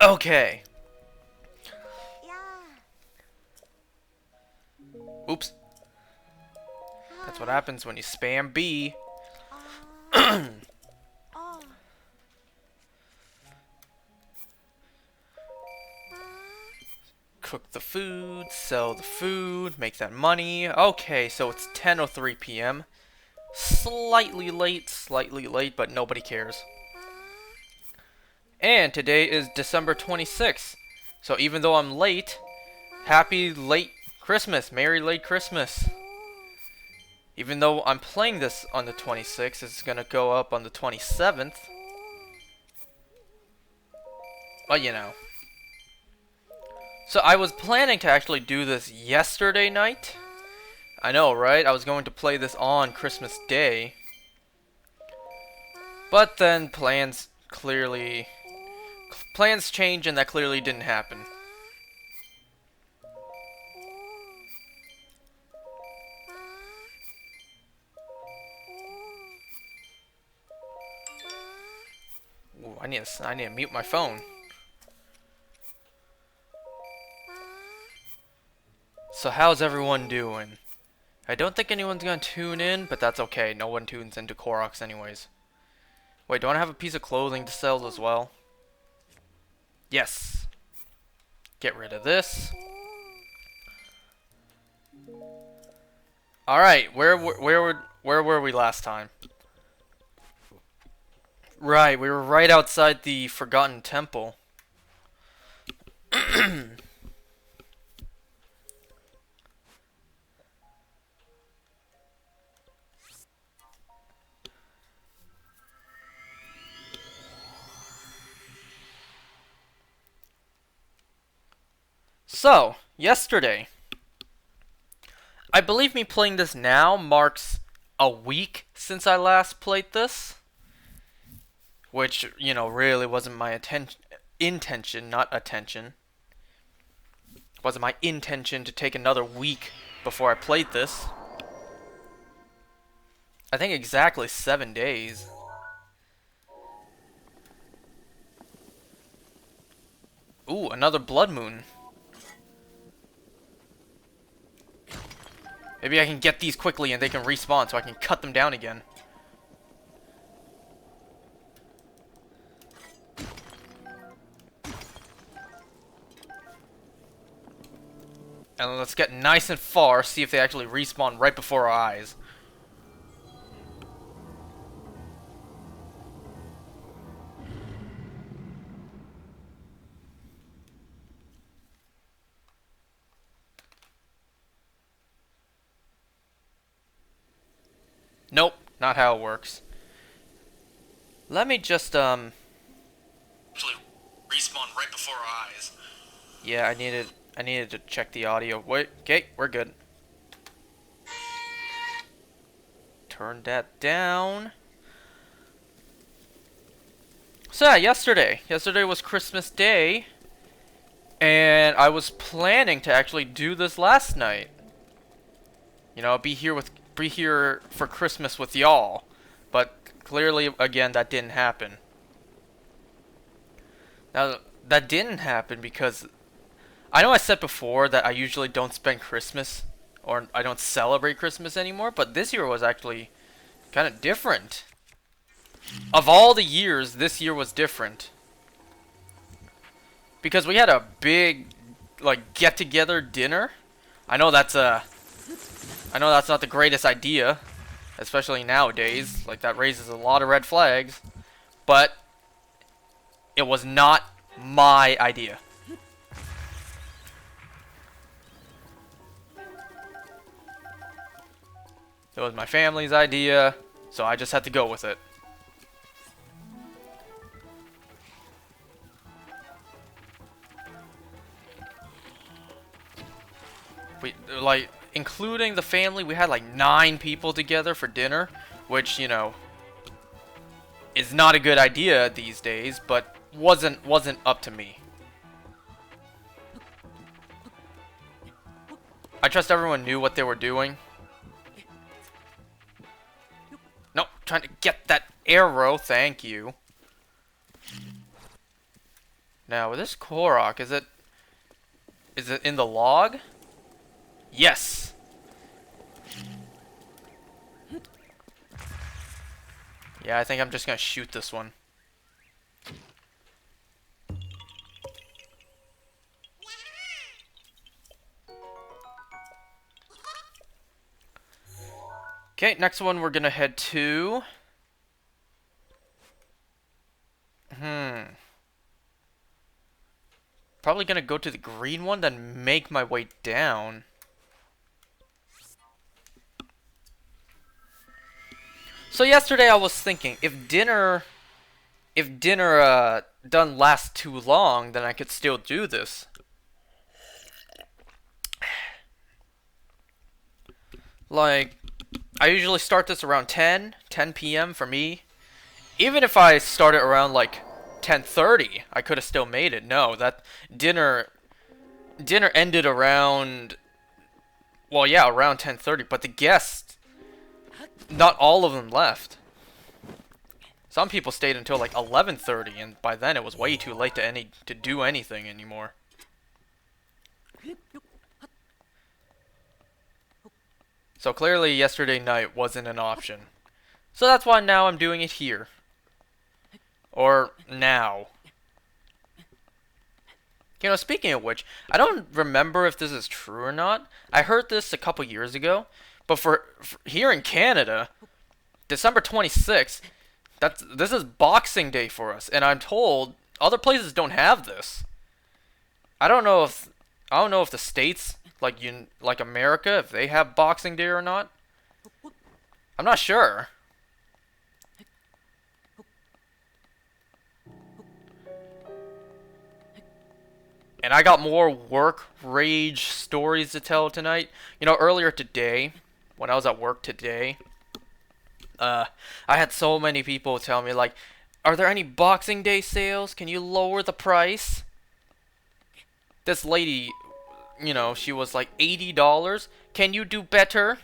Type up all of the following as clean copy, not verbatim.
Okay. Oops. That's what happens when you spam B. Cook the food, sell the food, make that money. Okay, so it's 10:03 p.m. Slightly late, but nobody cares. And today is December 26th. So even though I'm late, happy late Christmas. Merry late Christmas. Even though I'm playing this on the 26th, it's gonna go up on the 27th. But you know. So I was planning to actually do this yesterday night. I know, right? I was going to play this on Christmas Day. But then plans change, and that clearly didn't happen. Ooh, I need to mute my phone. So how's everyone doing? I don't think anyone's gonna tune in, but that's okay. No one tunes into Koroks anyways. Wait, don't I have a piece of clothing to sell as well? Yes. Get rid of this. Alright, where were we last time? Right, we were right outside the Forgotten Temple. So, yesterday, I believe me playing this now marks a week since I last played this. Which, you know, really wasn't my intention, not attention. Wasn't my intention to take another week before I played this. I think exactly 7 days. Ooh, another blood moon. Maybe I can get these quickly and they can respawn so I can cut them down again. And let's get nice and far, see if they actually respawn right before our eyes. Nope, not how it works. Let me just, actually respawn right before our eyes. Yeah, I needed to check the audio. Wait, okay, we're good. Turn that down. So yeah, yesterday was Christmas Day, and I was planning to actually do this last night. You know, be here for Christmas with y'all, but clearly, again, that didn't happen. Now, that didn't happen because I know I said before that I usually don't spend Christmas, or I don't celebrate Christmas anymore, but this year was actually kind of different. Of all the years, this year was different. Because we had a big, like, get-together dinner. I know that's not the greatest idea, especially nowadays. Like, that raises a lot of red flags. But it was not my idea. It was my family's idea, so I just had to go with it. Like, including the family, we had like 9 people together for dinner, which, you know, is not a good idea these days, but wasn't up to me. I trust everyone knew what they were doing. Nope, trying to get that arrow, thank you. Now, with this Korok, is it in the log? Yes! Yeah, I think I'm just gonna shoot this one. Okay, next one we're gonna head to... Probably gonna go to the green one, then make my way down. So yesterday I was thinking, if dinner doesn't last too long, then I could still do this. Like, I usually start this around 10 p.m. for me. Even if I started around like 10:30, I could have still made it. No, that dinner ended around, well, yeah, around 10:30, but the guests, not all of them left. Some people stayed until like 11:30, and by then it was way too late to do anything anymore. So clearly yesterday night wasn't an option. So that's why now I'm doing it here. Or now. You know, speaking of which, I don't remember if this is true or not. I heard this a couple years ago, but for here in Canada, December 26th, this is Boxing Day for us, and I'm told other places don't have this. I don't know if the states like America, if they have Boxing Day or not. I'm not sure. And I got more work rage stories to tell tonight. You know, earlier today, when I was at work today, I had so many people tell me, like, are there any Boxing Day sales? Can you lower the price? This lady, you know, she was like $80. Can you do better?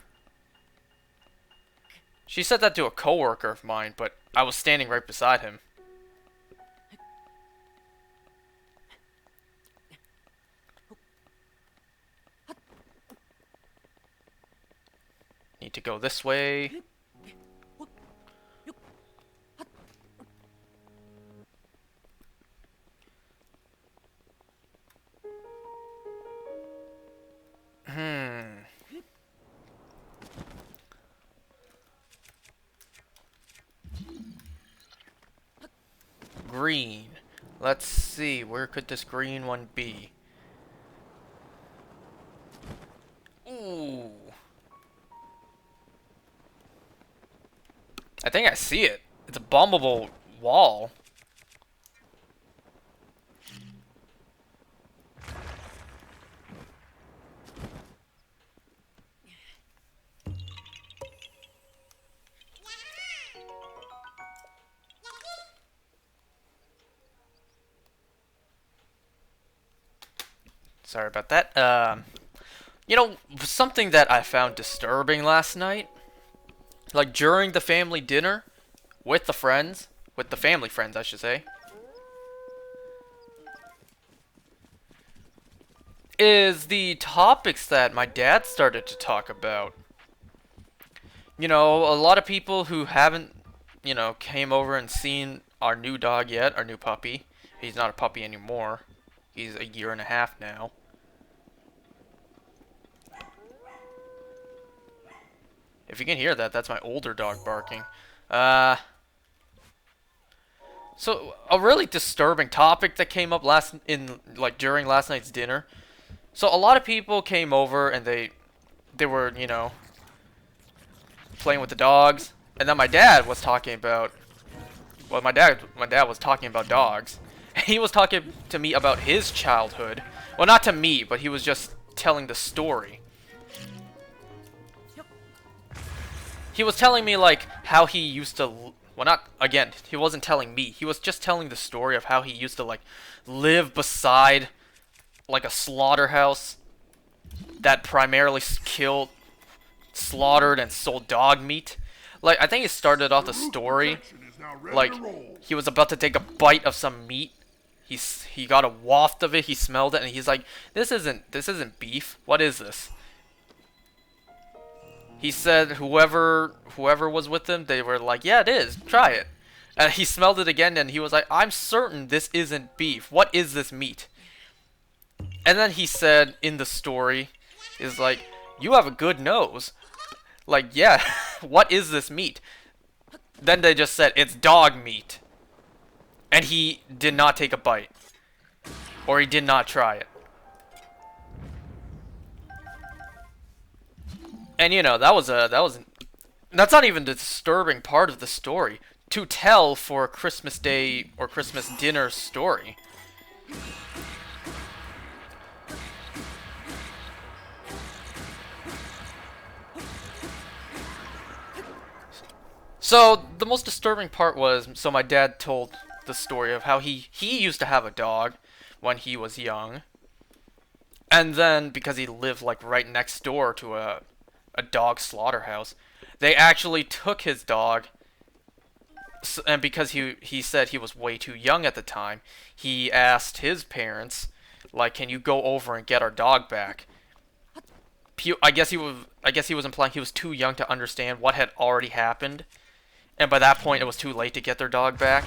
She said that to a coworker of mine, but I was standing right beside him. Need to go this way. Green. Let's see, where could this green one be? Ooh. I think I see it. It's a bombable wall. Sorry about that. You know, something that I found disturbing last night, like during the family dinner with the family friends, I should say, is the topics that my dad started to talk about. You know, a lot of people who haven't, you know, came over and seen our new dog yet, our new puppy. He's not a puppy anymore. He's a year and a half now. If you can hear that, that's my older dog barking. So a really disturbing topic that came up during last night's dinner. So a lot of people came over and they were, you know, playing with the dogs, and then my dad was talking about, well, my dad was talking about dogs. He was talking to me about his childhood. Well, not to me, but he was just telling the story. He was telling me, like, how he used to... Well, not... Again, he wasn't telling me. He was just telling the story of how he used to, like, live beside, like, a slaughterhouse that primarily slaughtered and sold dog meat. Like, I think he started off the story, like, he was about to take a bite of some meat, He got a waft of it. He smelled it, and he's like, "This isn't beef. What is this?" He said whoever was with him, they were like, "Yeah, it is. Try it." And he smelled it again, and he was like, "I'm certain this isn't beef. What is this meat?" And then he said in the story, is like, "You have a good nose." Like, yeah, what is this meat? Then they just said, "It's dog meat." And he did not take a bite. Or he did not try it. And you know, that's not even the disturbing part of the story to tell for a Christmas Day or Christmas dinner story. So the most disturbing part was, so my dad told the story of how he used to have a dog when he was young, and then because he lived like right next door to a dog slaughterhouse, they actually took his dog, and because he said he was way too young at the time, he asked his parents, like, "Can you go over and get our dog back?" I guess he was implying he was too young to understand what had already happened, and by that point it was too late to get their dog back.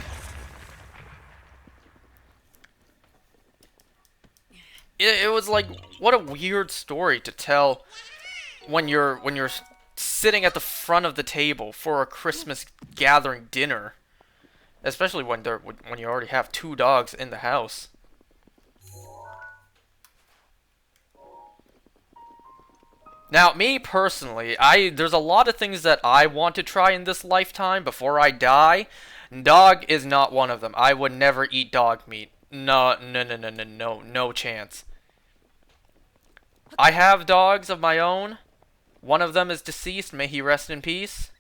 It was like, what a weird story to tell when you're sitting at the front of the table for a Christmas gathering dinner, especially when you already have two dogs in the house. Now, me personally, there's a lot of things that I want to try in this lifetime before I die. Dog is not one of them. I would never eat dog meat. No, no, no, no, no, no, no chance. I have dogs of my own. One of them is deceased. May he rest in peace.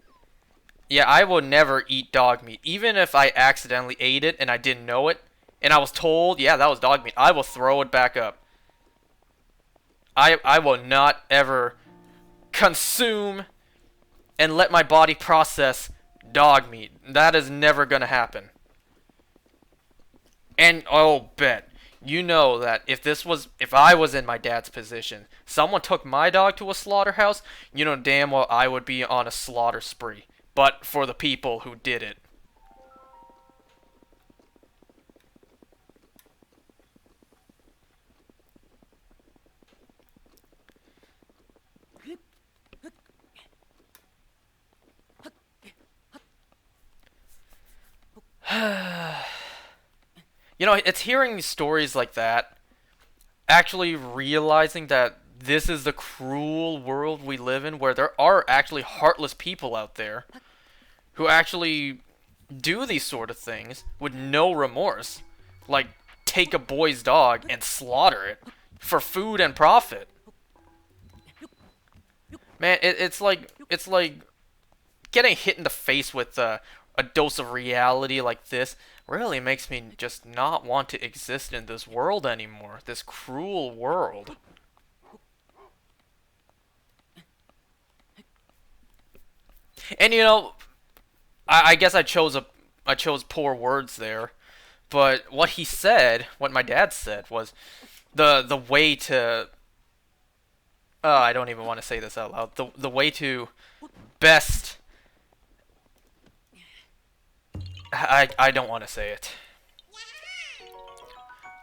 Yeah, I will never eat dog meat. Even if I accidentally ate it and I didn't know it, and I was told, yeah, that was dog meat, I will throw it back up. I will not ever consume and let my body process dog meat. That is never going to happen. And oh, bet you know that if I was in my dad's position, someone took my dog to a slaughterhouse, you know damn well I would be on a slaughter spree. But for the people who did it. You know, it's hearing these stories like that, actually realizing that this is the cruel world we live in, where there are actually heartless people out there who actually do these sort of things with no remorse. Like, take a boy's dog and slaughter it for food and profit. Man, it's like getting hit in the face with a dose of reality like this really makes me just not want to exist in this world anymore. This cruel world. And you know, I guess I chose poor words there, but what he said, what my dad said, was the way to. I don't even want to say this out loud. The way to best. I don't want to say it.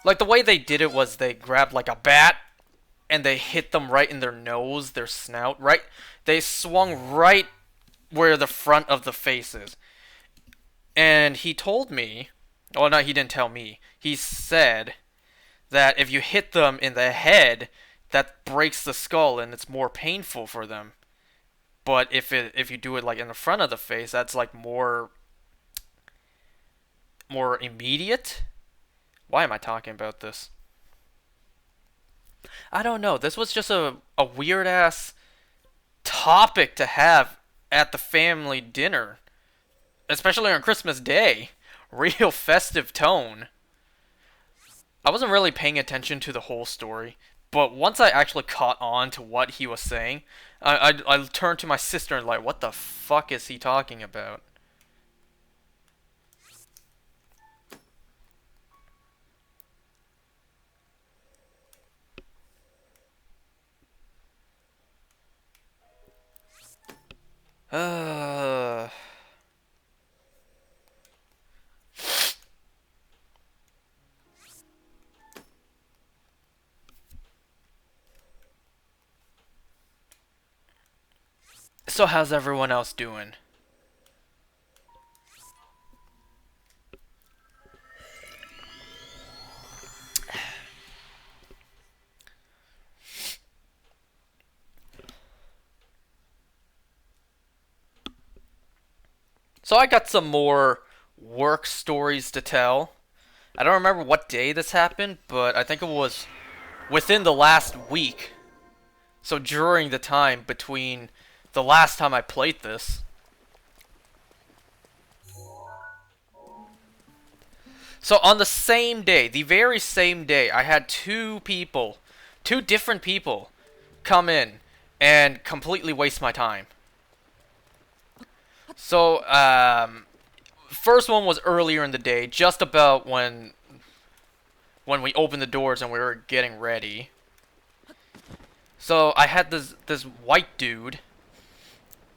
Like, the way they did it was they grabbed like a bat and they hit them right in their nose, their snout, right? They swung right where the front of the face is. And he told me, well, no, he didn't tell me. He said that if you hit them in the head, that breaks the skull and it's more painful for them. But if you do it like in the front of the face, that's like more immediate. Why am I talking about this? I don't know. This was just a weird ass topic to have at the family dinner, especially on Christmas Day. Real festive tone. I wasn't really paying attention to the whole story, but once I actually caught on to what he was saying, I turned to my sister and like, what the fuck is he talking about? So how's everyone else doing? So I got some more work stories to tell. I don't remember what day this happened, but I think it was within the last week. So during the time between the last time I played this. So on the same day, the very same day, I had two different people, come in and completely waste my time. So, first one was earlier in the day, just about when we opened the doors and we were getting ready. So I had this white dude,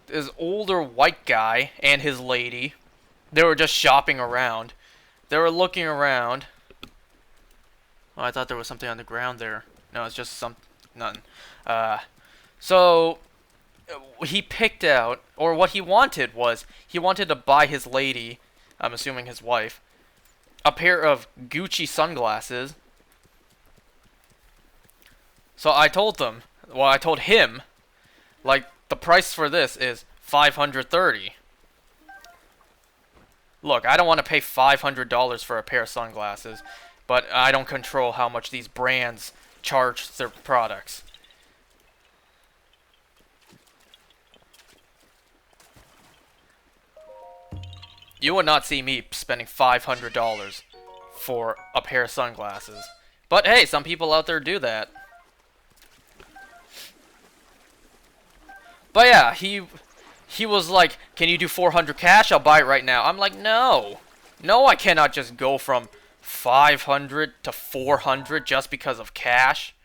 this older white guy, and his lady. They were just shopping around. They were looking around. Oh, I thought there was something on the ground there. No, it's just nothing. So he picked out, or what he wanted was, he wanted to buy his lady, I'm assuming his wife, a pair of Gucci sunglasses. So I told him, like, the price for this is $530. Look, I don't want to pay $500 for a pair of sunglasses, but I don't control how much these brands charge their products. You would not see me spending $500 for a pair of sunglasses. But hey, some people out there do that. But yeah, he was like, "Can you do 400 cash? I'll buy it right now." I'm like, "No. No, I cannot just go from 500 to 400 just because of cash."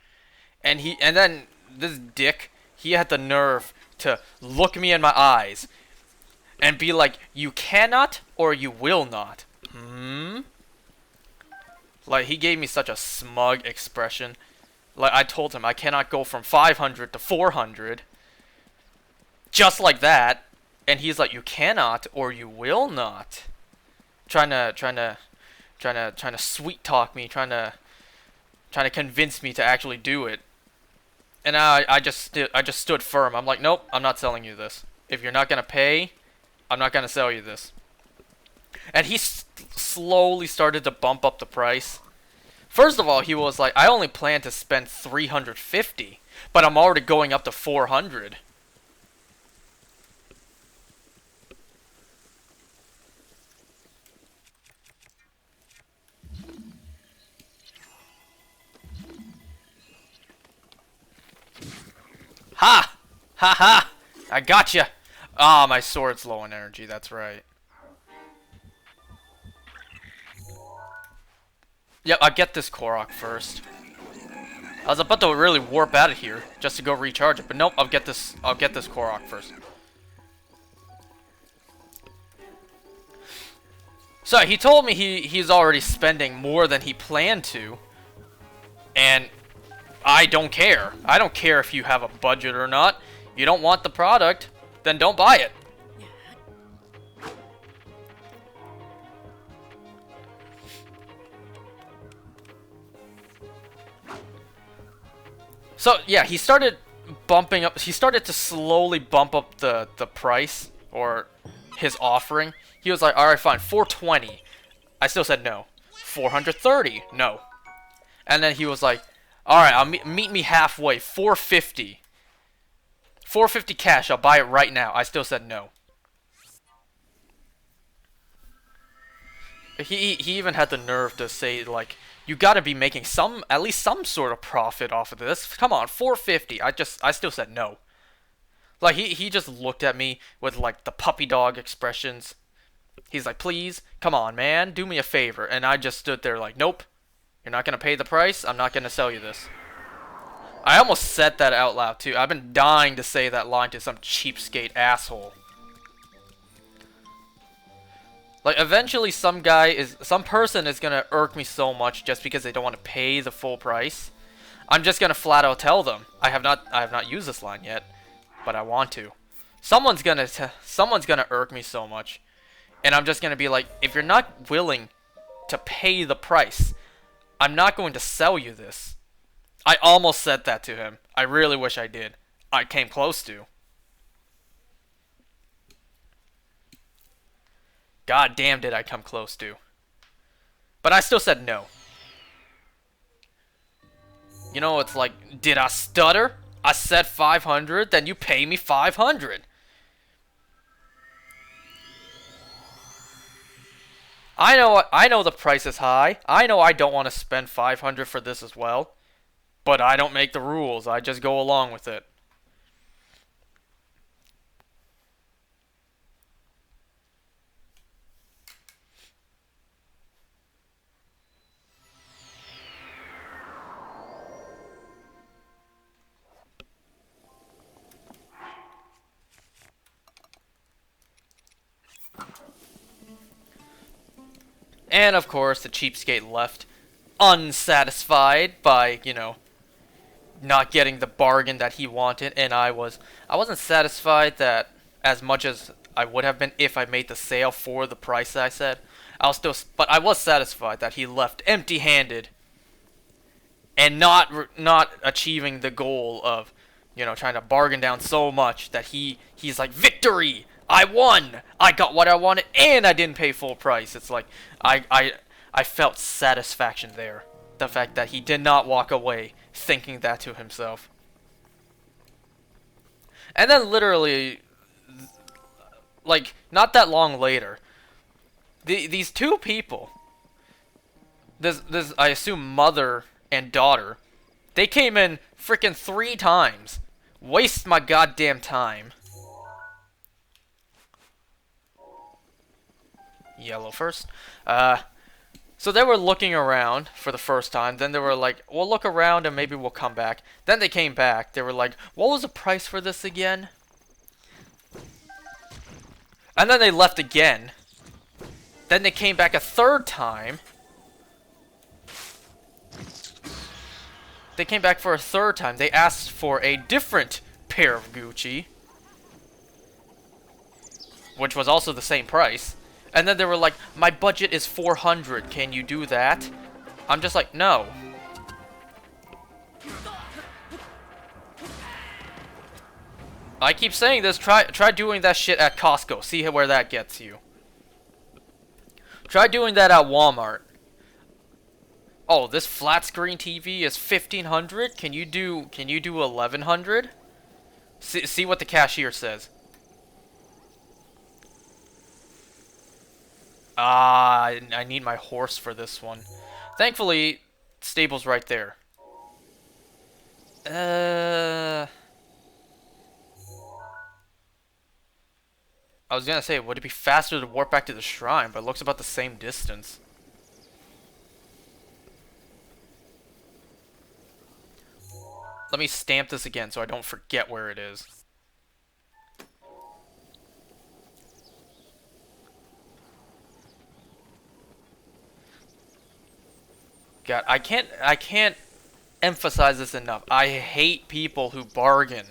And then this dick, he had the nerve to look me in my eyes and be like, "You cannot or you will not." Like, he gave me such a smug expression. Like, I told him I cannot go from 500 to 400. Just like that. And he's like, "You cannot or you will not." Trying to sweet talk me, trying to convince me to actually do it. And I just stood firm. I'm like, "Nope, I'm not selling you this. If you're not gonna pay, I'm not gonna sell you this." And he slowly started to bump up the price. First of all, he was like, "I only plan to spend $350, but I'm already going up to $400. Ha! Ha ha! I gotcha! Ah, my sword's low on energy, that's right. Yep, I'll get this Korok first. I was about to really warp out of here just to go recharge it, but nope, I'll get this Korok first. So he told me he's already spending more than he planned to. And I don't care. I don't care if you have a budget or not. You don't want the product, then don't buy it. So yeah, he started to slowly bump up the price, or his offering. He was like, "Alright, fine, 420. I still said no. 430, no. And then he was like, "Alright, I'll meet me halfway, 450. 450 cash, I'll buy it right now." I still said no. He even had the nerve to say, like, "You gotta be making at least some sort of profit off of this. Come on, 450. I still said no. Like, he just looked at me with, like, the puppy dog expressions. He's like, "Please, come on, man, do me a favor." And I just stood there like, "Nope. You're not gonna pay the price, I'm not gonna sell you this." I almost said that out loud, too. I've been dying to say that line to some cheapskate asshole. Like, eventually some person is gonna irk me so much just because they don't want to pay the full price. I'm just gonna flat out tell them. I have not used this line yet, but I want to. someone's gonna irk me so much, and I'm just gonna be like, if you're not willing to pay the price, I'm not going to sell you this. I almost said that to him. I really wish I did. I came close to. God damn, did I come close to. But I still said no. You know, it's like, did I stutter? I said 500, then you pay me 500. I know the price is high. I know I don't want to spend 500 for this as well. But I don't make the rules. I just go along with it. And of course, the cheapskate left unsatisfied by, you know, not getting the bargain that he wanted, and I wasn't satisfied that as much as I would have been if I made the sale for the price that I said. But I was satisfied that he left empty-handed and not achieving the goal of, you know, trying to bargain down so much that he's like, victory! I won! I got what I wanted and I didn't pay full price. It's like I felt satisfaction there. The fact that he did not walk away thinking that to himself. And then literally, like, not that long later, these two people, this I assume mother and daughter, they came in freaking 3 times. Waste my goddamn time. Yellow first. So they were looking around for the first time. Then they were like, we'll look around and maybe we'll come back. Then they came back. They were like, what was the price for this again? And then they left again. Then they came back a 3rd time. They came back for a 3rd time. They asked for a different pair of Gucci, which was also the same price. And then they were like, my budget is 400. Can you do that? I'm just like, no. I keep saying this. Try doing that shit at Costco. See where that gets you. Try doing that at Walmart. Oh, this flat screen TV is 1,500. Can you do 1,100? See what the cashier says. Ah, I need my horse for this one. Thankfully, stable's right there. I was gonna say, would it be faster to warp back to the shrine, but it looks about the same distance. Let me stamp this again so I don't forget where it is. God, I can't emphasize this enough. I hate people who bargain.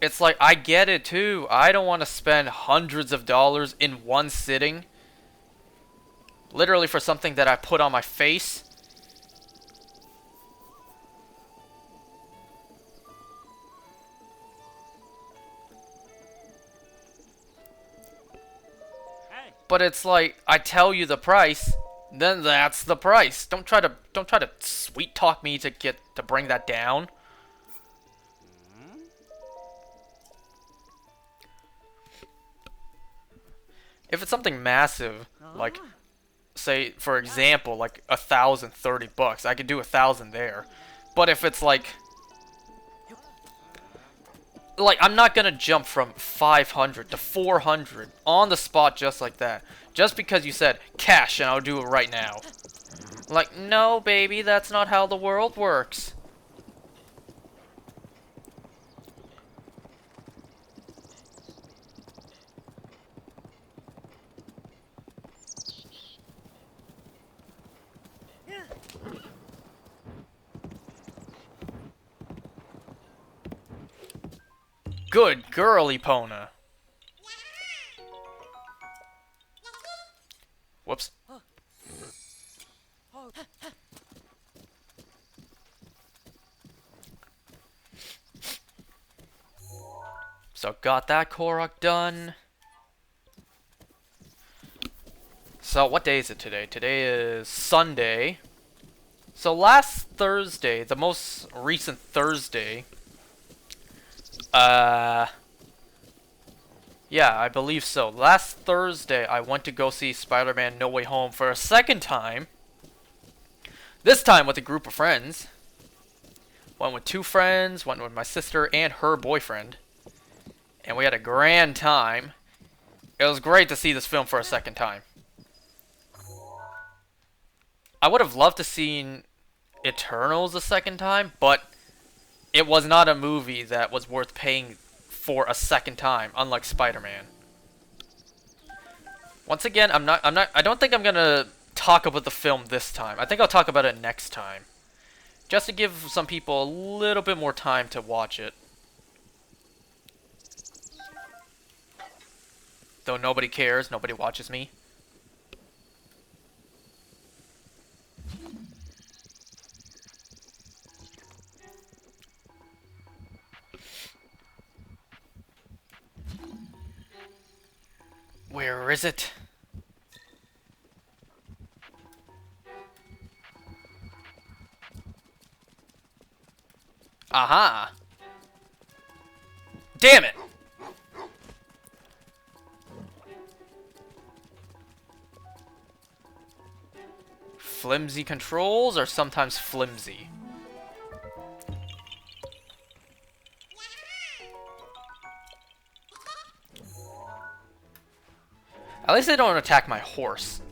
It's like, I get it too. I don't want to spend hundreds of dollars in one sitting. Literally for something that I put on my face. But it's like, I tell you the price, then that's the price. Don't try to sweet talk me to bring that down. If it's something massive, like, say, for example, like $1,030, I could do 1,000 there. But if it's like, I'm not gonna jump from 500 to 400 on the spot just like that. Just because you said cash and I'll do it right now. Like, no, baby, that's not how the world works. Good girl, Epona. Whoops. So got that Korok done. So what day is it today? Today is Sunday. So last Thursday, the most recent Thursday, yeah, I believe so. Last Thursday, I went to go see Spider-Man No Way Home for a second time. This time with a group of friends. Went with 2 friends, went with my sister and her boyfriend. And we had a grand time. It was great to see this film for a second time. I would have loved to see Eternals a second time, but it was not a movie that was worth paying for a second time, unlike Spider-Man. Once again, I don't think I'm gonna talk about the film this time. I think I'll talk about it next time. Just to give some people a little bit more time to watch it. Though nobody cares, nobody watches me. Where is it? Aha! Damn it! Flimsy controls are sometimes flimsy. At least they don't attack my horse.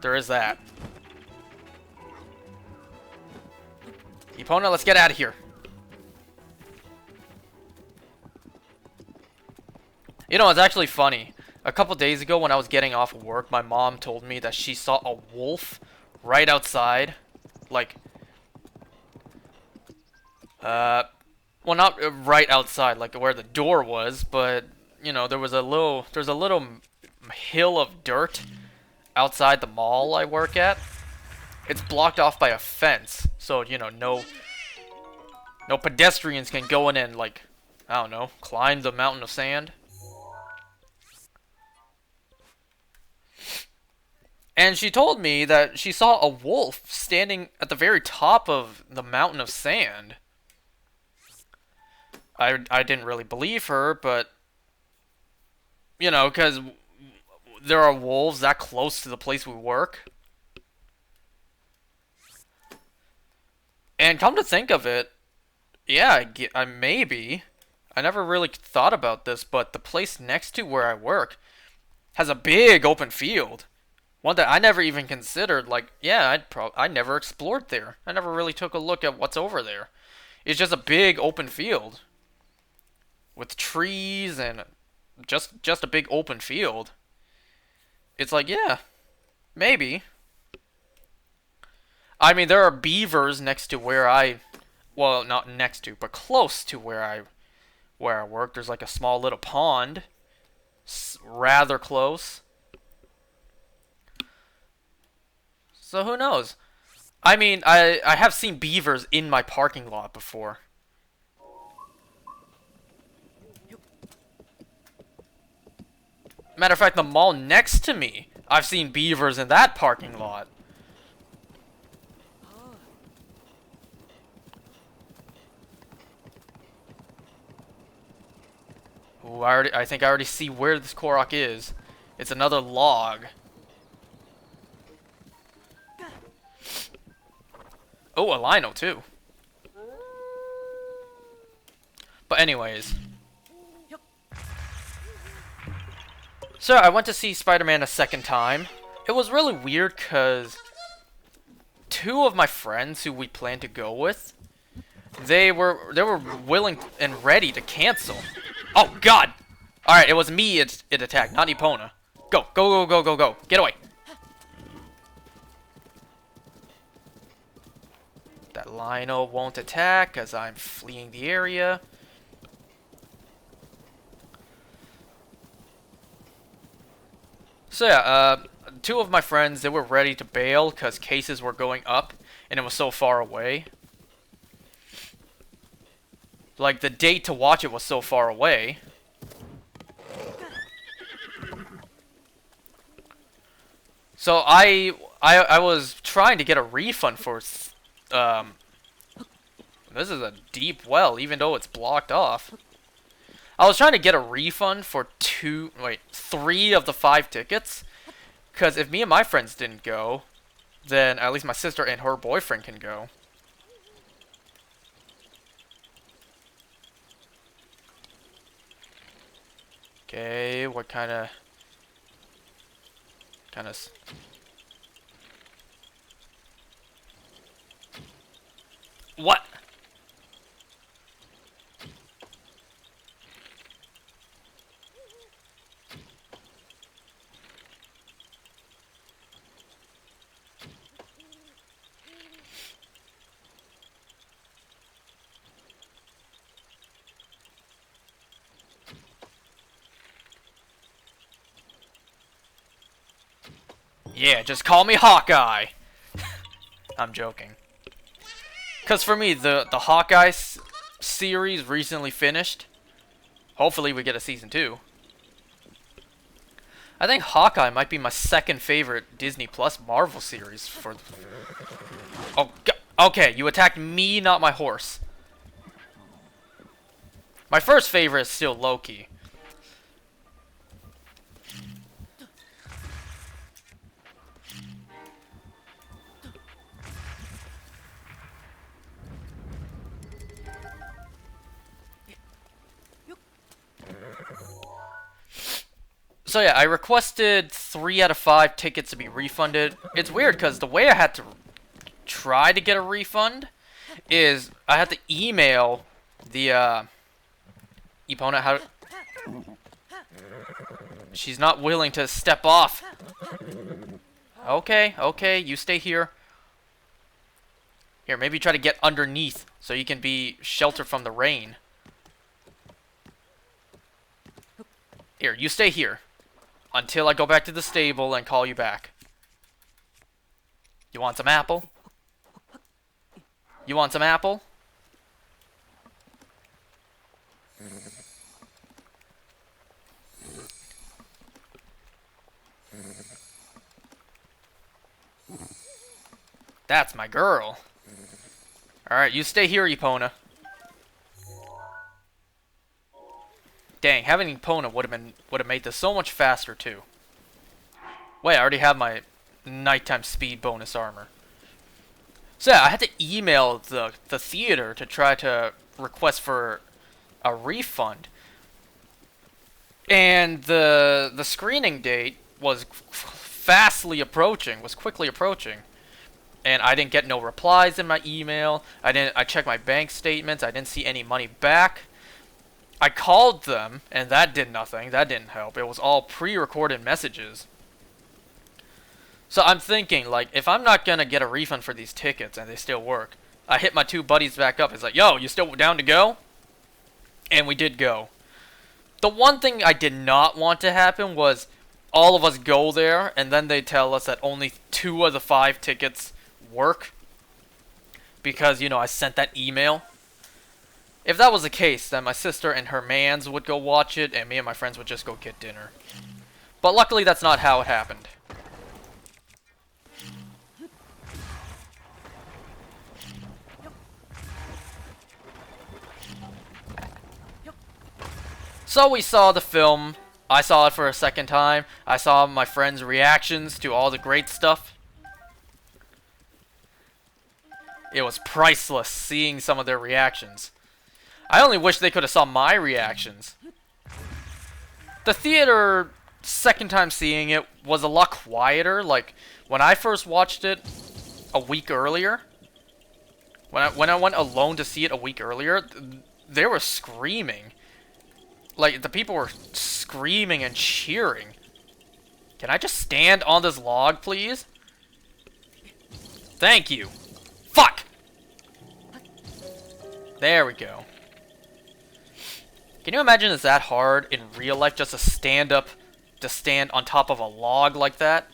There is that. Epona, let's get out of here. You know, it's actually funny. A couple days ago when I was getting off of work, my mom told me that she saw a wolf right outside. Like, well, not right outside, like where the door was, but, you know, there's a little hill of dirt outside the mall I work at. It's blocked off by a fence, so, you know, no pedestrians can go in and, like, I don't know, climb the mountain of sand. And she told me that she saw a wolf standing at the very top of the mountain of sand. I didn't really believe her, but, you know, because there are wolves that close to the place we work. And come to think of it, yeah, I maybe. I never really thought about this, but the place next to where I work has a big open field. One that I never even considered. Like, yeah, I never explored there. I never really took a look at what's over there. It's just a big open field with trees and just a big open field. It's like, yeah, maybe. I mean, there are beavers next to where well, not next to, but close to where I work. There's like a small little pond, rather close. So who knows? I mean, I have seen beavers in my parking lot before. Matter of fact, the mall next to me, I've seen beavers in that parking lot. Ooh, I think I already see where this Korok is. It's another log. Oh, a Lino too. But anyways. So I went to see Spider-Man a second time. It was really weird because 2 of my friends who we planned to go with, they were willing and ready to cancel. Oh God! All right, it was me. It attacked, not Epona. Go, go, go, go, go, go! Get away! That Lino won't attack as I'm fleeing the area. So yeah, two of my friends, they were ready to bail because cases were going up and it was so far away. Like, the date to watch it was so far away. So I was trying to get a refund for, this is a deep well, even though it's blocked off. I was trying to get a refund for 3 of the 5 tickets. Because if me and my friends didn't go, then at least my sister and her boyfriend can go. Okay, what kind of... What? Yeah, just call me Hawkeye. I'm joking. Because for me, the Hawkeye series recently finished. Hopefully we get a season 2. I think Hawkeye might be my second favorite Disney Plus Marvel series for... Oh, okay, you attacked me, not my horse. My first favorite is still Loki. So yeah, I requested 3 out of 5 tickets to be refunded. It's weird because the way I had to try to get a refund is I had to email the opponent how... She's not willing to step off. Okay, okay, you stay here. Here, maybe try to get underneath so you can be sheltered from the rain. Here, you stay here. Until I go back to the stable and call you back. You want some apple? You want some apple? That's my girl. Alright, you stay here, Epona. Dang, having Epona would have made this so much faster too. Wait, I already have my nighttime speed bonus armor. So yeah, I had to email the theater to try to request for a refund. And the screening date was quickly approaching. And I didn't get no replies in my email. I checked my bank statements. I didn't see any money back. I called them, and that did nothing. That didn't help. It was all pre-recorded messages. So I'm thinking, like, if I'm not gonna get a refund for these tickets and they still work, I hit my 2 buddies back up. It's like, yo, you still down to go? And we did go. The one thing I did not want to happen was all of us go there, and then they tell us that only 2 of the 5 tickets work. Because, you know, I sent that email. If that was the case, then my sister and her mans would go watch it, and me and my friends would just go get dinner. But luckily, that's not how it happened. So we saw the film. I saw it for a second time. I saw my friends' reactions to all the great stuff. It was priceless seeing some of their reactions. I only wish they could have saw my reactions. The theater, second time seeing it, was a lot quieter. Like, when I first watched it a week earlier, when I went alone to see it a week earlier, they were screaming. Like, the people were screaming and cheering. Can I just stand on this log, please? Thank you. Fuck! There we go. Can you imagine it's that hard in real life just to stand up to stand on top of a log like that.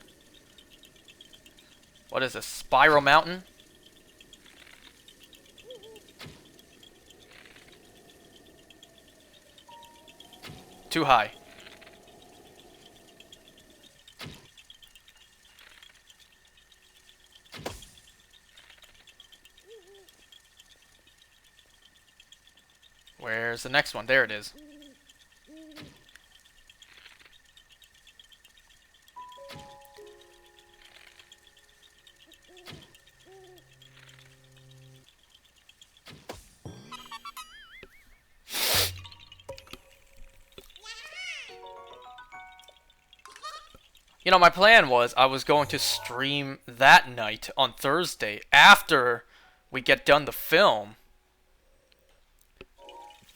What is this? Spiral Mountain? Too high. Where's the next one? There it is. You know, my plan was I was going to stream that night on Thursday after we get done the film.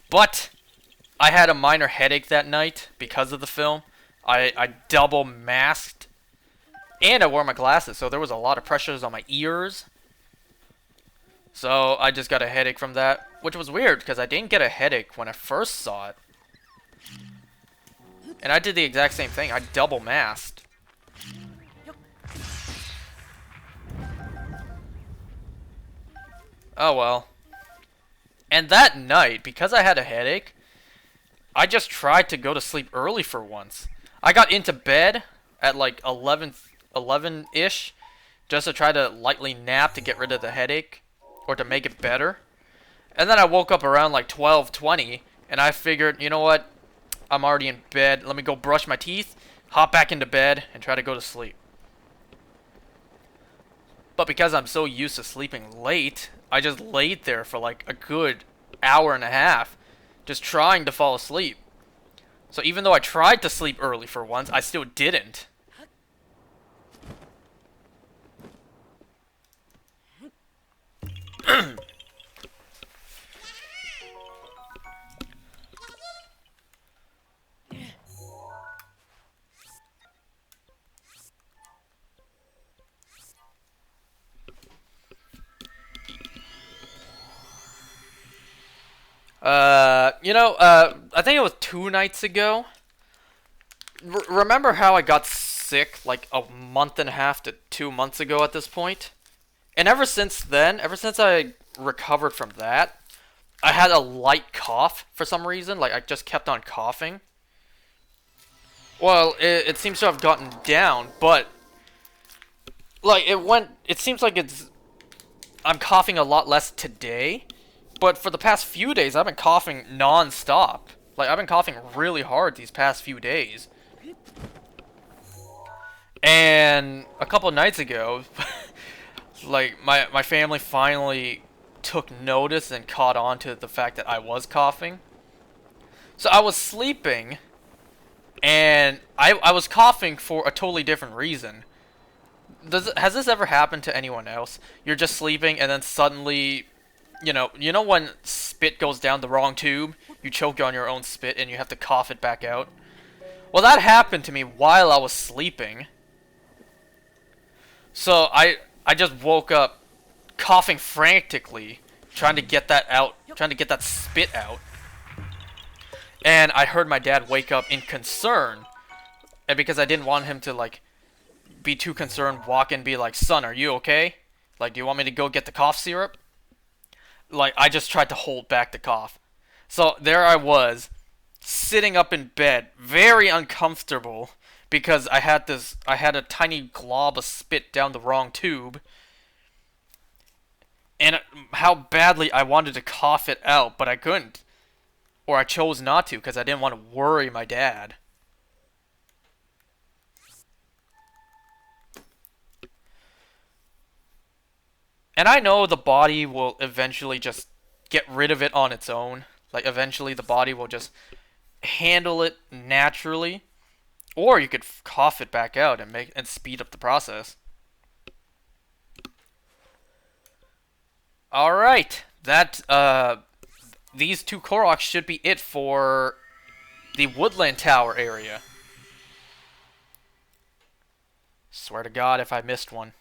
But I had a minor headache that night because of the film. I double masked and I wore my glasses, so there was a lot of pressures on my ears. So I just got a headache from that, which was weird because I didn't get a headache when I first saw it. And I did the exact same thing. I double masked. Oh well. And that night, because I had a headache, I just tried to go to sleep early for once. I got into bed at like 11-ish, just to try to lightly nap to get rid of the headache, or to make it better. And then I woke up around like 12:20, and I figured, you know what? I'm already in bed. Let me go brush my teeth, hop back into bed, and try to go to sleep. But because I'm so used to sleeping late, I just laid there for like a good hour and a half, just trying to fall asleep. So even though I tried to sleep early for once, I still didn't. I think it was 2 nights ago. Remember how I got sick like a month and a half to 2 months ago at this point? And ever since then, ever since I recovered from that, I had a light cough for some reason. Like, I just kept on coughing. Well, it seems to have gotten down, but like, it seems like I'm coughing a lot less today. But for the past few days, I've been coughing non-stop. Like, I've been coughing really hard these past few days. And a couple nights ago, like, my family finally took notice and caught on to the fact that I was coughing. So I was sleeping, and I was coughing for a totally different reason. Has this ever happened to anyone else? You're just sleeping, and then suddenly... You know when spit goes down the wrong tube? You choke on your own spit and you have to cough it back out? Well, that happened to me while I was sleeping. So I just woke up coughing frantically, trying to get that out, trying to get that spit out. And I heard my dad wake up in concern. And because I didn't want him to, like, be too concerned, walk in and be like, "Son, are you okay? Like, do you want me to go get the cough syrup?" Like, I just tried to hold back the cough. So there I was, sitting up in bed, very uncomfortable, because I had a tiny glob of spit down the wrong tube. And how badly I wanted to cough it out, but I couldn't. Or I chose not to, because I didn't want to worry my dad. And I know the body will eventually just get rid of it on its own. Like, eventually the body will just handle it naturally. Or you could cough it back out and speed up the process. Alright. These two Koroks should be it for the Woodland Tower area. Swear to God if I missed one.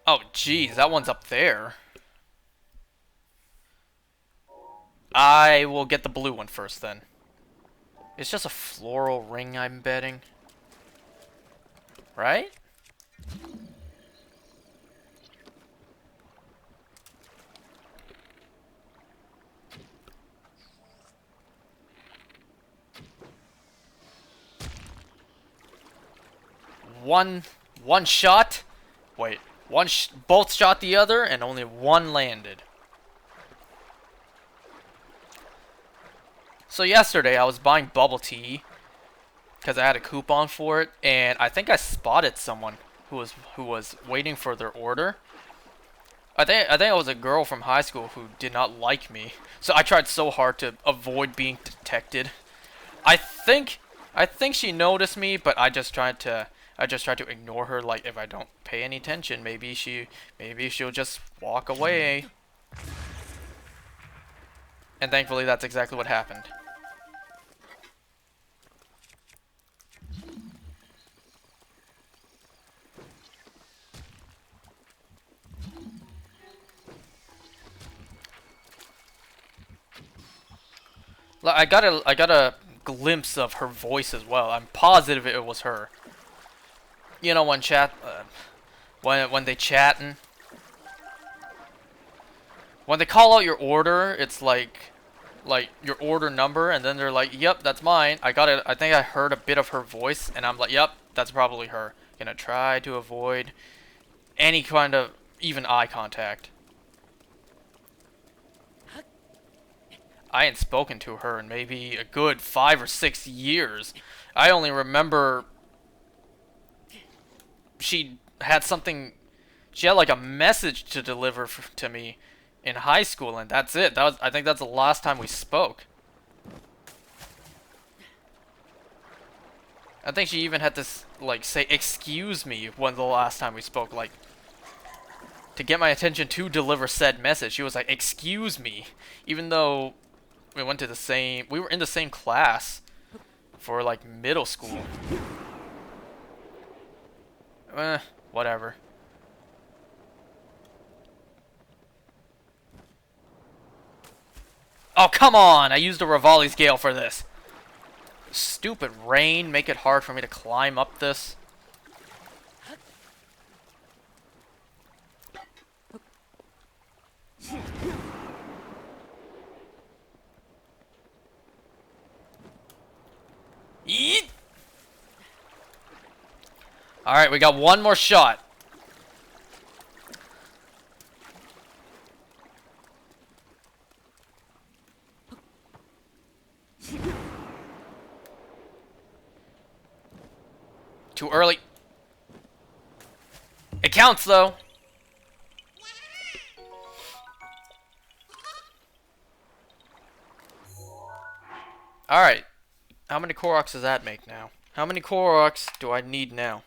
Oh, geez, that one's up there. I will get the blue one first, then. It's just a floral ring, I'm betting. Right? One shot. Wait, both shot the other, and only one landed. So yesterday I was buying bubble tea because I had a coupon for it, and I think I spotted someone who was waiting for their order. I think it was a girl from high school who did not like me, so I tried so hard to avoid being detected. I think I think she noticed me, but I just tried to ignore her. Like, if I don't pay any attention, maybe she'll just walk away. And thankfully, that's exactly what happened. I got a glimpse of her voice as well. I'm positive it was her. You know, when they chatting, when they call out your order, it's like your order number, and then they're like, "Yep, that's mine." I got it. I think I heard a bit of her voice, and I'm like, "Yep, that's probably her." Gonna try to avoid any kind of even eye contact. I ain't spoken to her in maybe a good 5 or 6 years. I only remember she had something. She had like a message to deliver to me in high school, and that's it. I think that's the last time we spoke. I think she even had to like say "excuse me" when the last time we spoke, like to get my attention to deliver said message. She was like, "Excuse me," even though we were in the same class for like middle school. Whatever. Oh, come on! I used a Rivali's Gale for this. Stupid rain, make it hard for me to climb up this. Yeet! Alright, we got one more shot. Too early. It counts, though. Alright. How many Koroks does that make now? How many Koroks do I need now?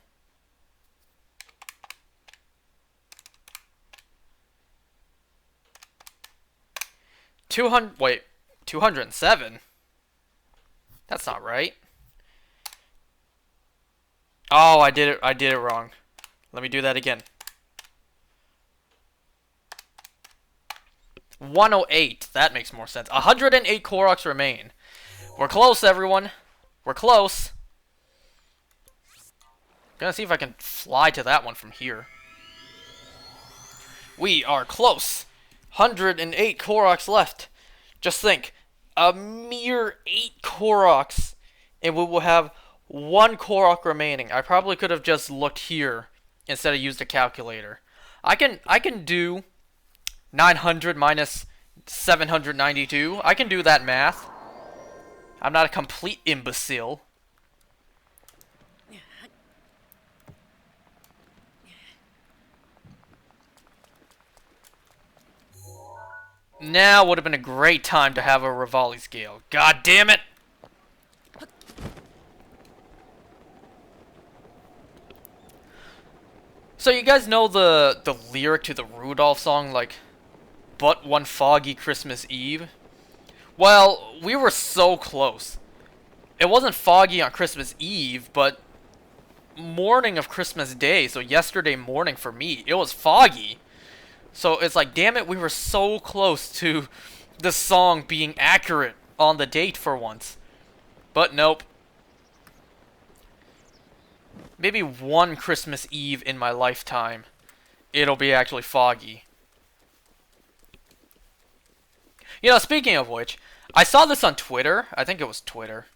Wait, 207? That's not right. Oh, I did it wrong. Let me do that again. 108. That makes more sense. 108 Koroks remain. We're close, everyone. We're close. Gonna see if I can fly to that one from here. We are close. 108 Koroks left. Just think. A mere 8 Koroks. And we will have 1 Korok remaining. I probably could have just looked here instead of used a calculator. I can do 900 minus 792. I can do that math. I'm not a complete imbecile. Now would have been a great time to have a Rivali's Gale. God damn it! So you guys know the lyric to the Rudolph song, like, "But one foggy Christmas Eve"? Well, we were so close. It wasn't foggy on Christmas Eve, but morning of Christmas Day, so yesterday morning for me, it was foggy. So it's like, damn it, we were so close to the song being accurate on the date for once. But nope. Maybe one Christmas Eve in my lifetime, it'll be actually foggy. You know, speaking of which, I saw this on Twitter. I think it was Twitter.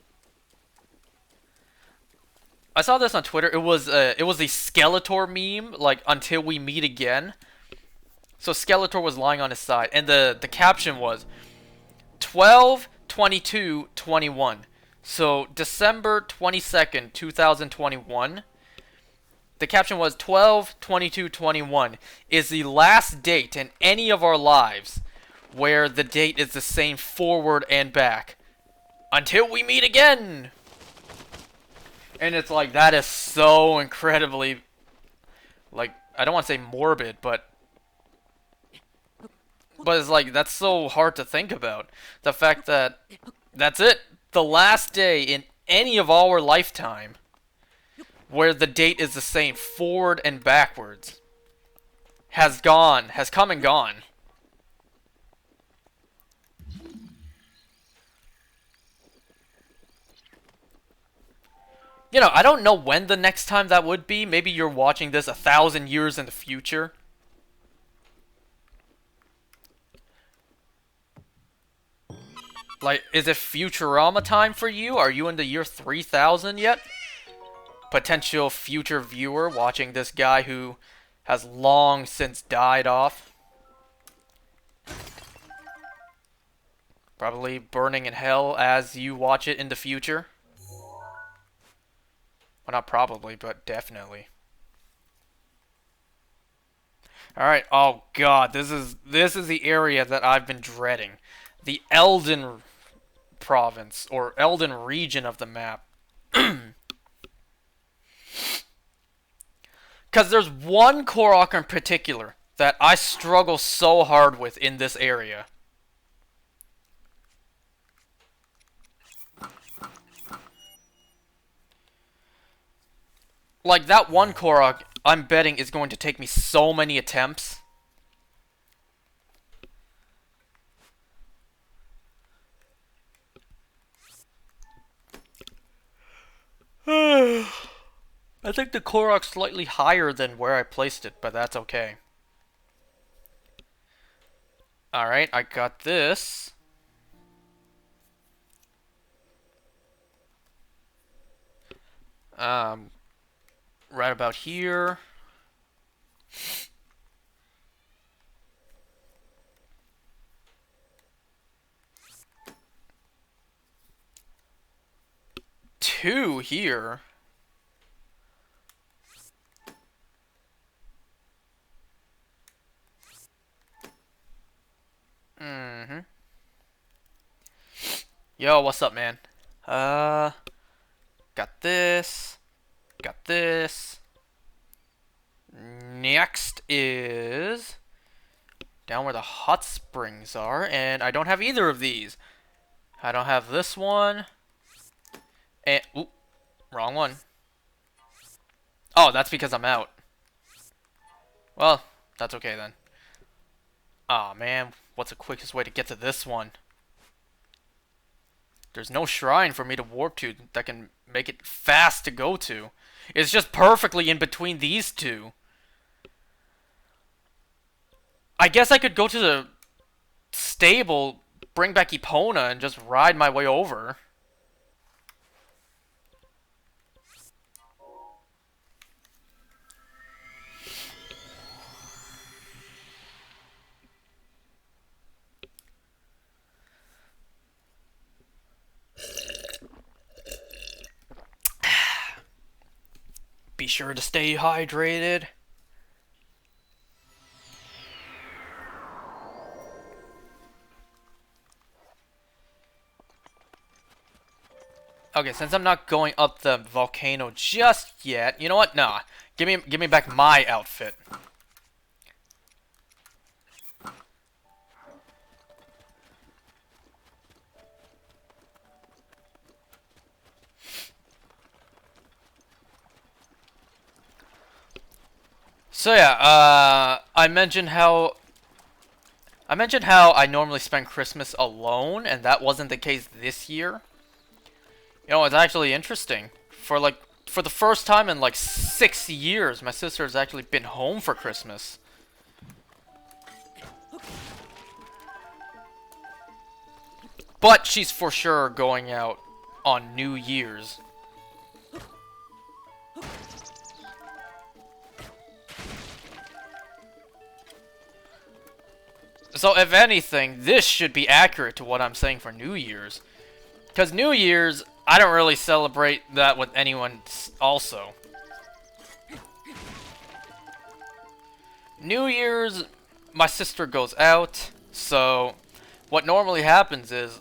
I saw this on Twitter. It was the Skeletor meme, like, until we meet again. So Skeletor was lying on his side, and the caption was 12/22/21. So December 22nd, 2021. The caption was 12/22/21 is the last date in any of our lives where the date is the same forward and back. Until we meet again! And it's like, that is so incredibly, like, I don't want to say morbid, but it's like, that's so hard to think about. The fact that that's it. The last day in any of our lifetime where the date is the same forward and backwards has come and gone. You know, I don't know when the next time that would be. Maybe you're watching this 1,000 years in the future. Like, is it Futurama time for you? Are you in the year 3000 yet? Potential future viewer watching this guy who has long since died off. Probably burning in hell as you watch it in the future. Well, not probably, but definitely. Alright, oh god, this is the area that I've been dreading. The Elden province, or Elden region of the map. Because there's one Korok in particular that I struggle so hard with in this area. Like, that one Korok, I'm betting, is going to take me so many attempts. I think the Korok's slightly higher than where I placed it, but that's okay. Alright, I got this. Right about here. Two here. Yo, what's up, man? Got this. Got this. Next is down where the hot springs are, and I don't have either of these. I don't have this one. And oop, wrong one. Oh, that's because I'm out. Well, that's okay then. Aw, man, what's the quickest way to get to this one? There's no shrine for me to warp to that can make it fast to go to. It's just perfectly in between these two. I guess I could go to the stable, bring back Epona, and just ride my way over. Be sure to stay hydrated. Okay, since I'm not going up the volcano just yet, you know what? Nah, give me back my outfit. So yeah, I mentioned how I normally spend Christmas alone, and that wasn't the case this year. You know, it's actually interesting. For the first time in like 6 years, my sister has actually been home for Christmas. But she's for sure going out on New Year's. So if anything, this should be accurate to what I'm saying for New Year's. Because New Year's, I don't really celebrate that with anyone also. New Year's, my sister goes out, so what normally happens is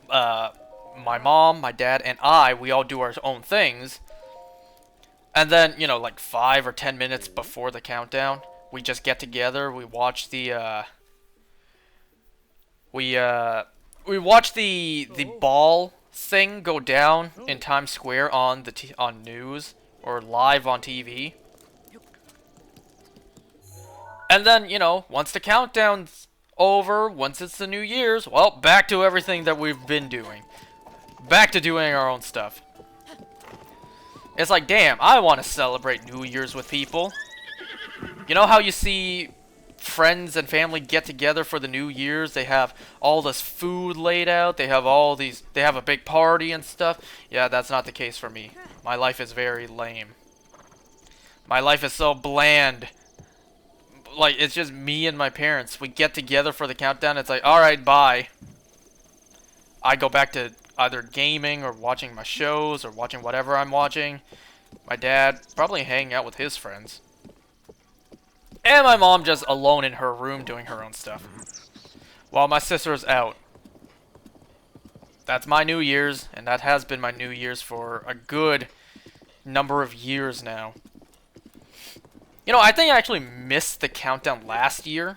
my mom, my dad, and we all do our own things. And then, you know, like 5 or 10 minutes before the countdown, we just get together, we watch the we watch the ball thing go down in Times Square on on news or live on TV. And then, you know, once the countdown's over, once it's the New Year's, well, back to everything that we've been doing. Back to doing our own stuff. It's like, damn, I want to celebrate New Year's with people. You know how you see friends and family get together for the New Year's? They have all this food laid out. They have they have a big party and stuff. Yeah, that's not the case for me. My life is very lame. My life is so bland. Like, it's just me and my parents. We get together for the countdown. It's like, alright, bye. I go back to either gaming or watching my shows or watching whatever I'm watching. My dad probably hanging out with his friends. And my mom just alone in her room doing her own stuff. While my sister's out. That's my New Year's, and that has been my New Year's for a good number of years now. You know, I think I actually missed the countdown last year.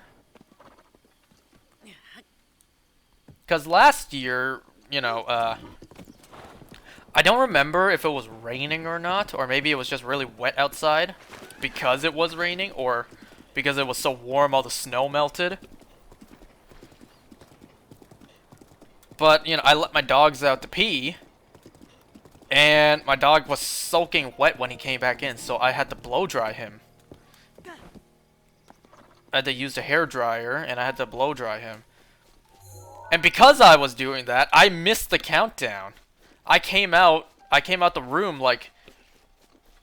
Because last year, you know, I don't remember if it was raining or not, or maybe it was just really wet outside because it was raining, or because it was so warm all the snow melted. But, you know, I let my dogs out to pee, and my dog was soaking wet when he came back in, so I had to blow dry him. I had to use the hair dryer, and I had to blow dry him. And because I was doing that, I missed the countdown. I came out the room like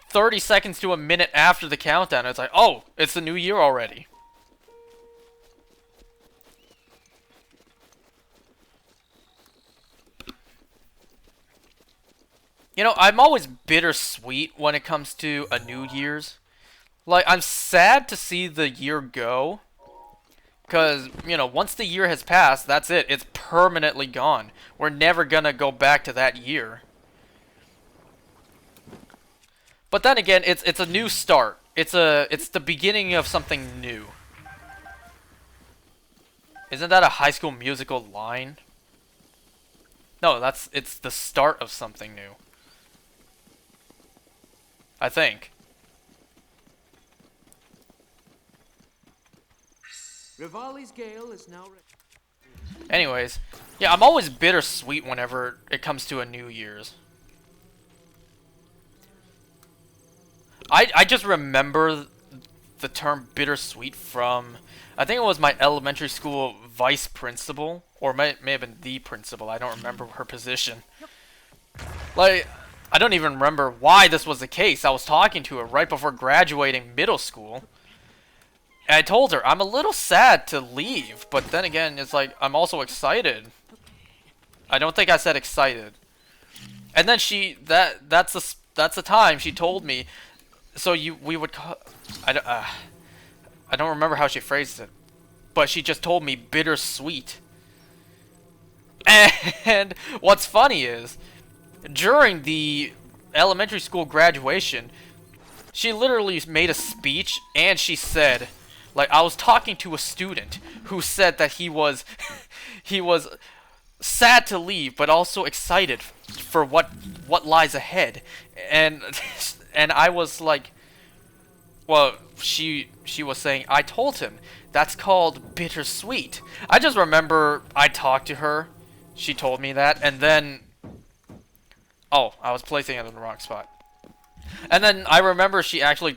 30 seconds to a minute after the countdown. It's like, oh, it's the new year already. You know, I'm always bittersweet when it comes to a New Year's. Like, I'm sad to see the year go. Because, you know, once the year has passed, that's it. It's permanently gone. We're never gonna go back to that year. But then again, it's a new start. It's the beginning of something new. Isn't that a High School Musical line? No, it's the start of something new. I think. Rivali's Gale is now ready. Anyways, yeah, I'm always bittersweet whenever it comes to a New Year's. I just remember the term bittersweet from, I think it was my elementary school vice principal, or may have been the principal. I don't remember her position. Like, I don't even remember why this was the case. I was talking to her right before graduating middle school. And I told her, I'm a little sad to leave, but then again, it's like, I'm also excited. I don't think I said excited. And then that's the time she told me, so we would I don't remember how she phrased it, but she just told me bittersweet. And what's funny is, during the elementary school graduation, she literally made a speech, and she said, like, I was talking to a student who said that he was sad to leave, but also excited for what lies ahead. And I was like, well, she was saying, I told him that's called bittersweet. I just remember I talked to her. She told me that, and then oh, I was placing it in the wrong spot. And then I remember she actually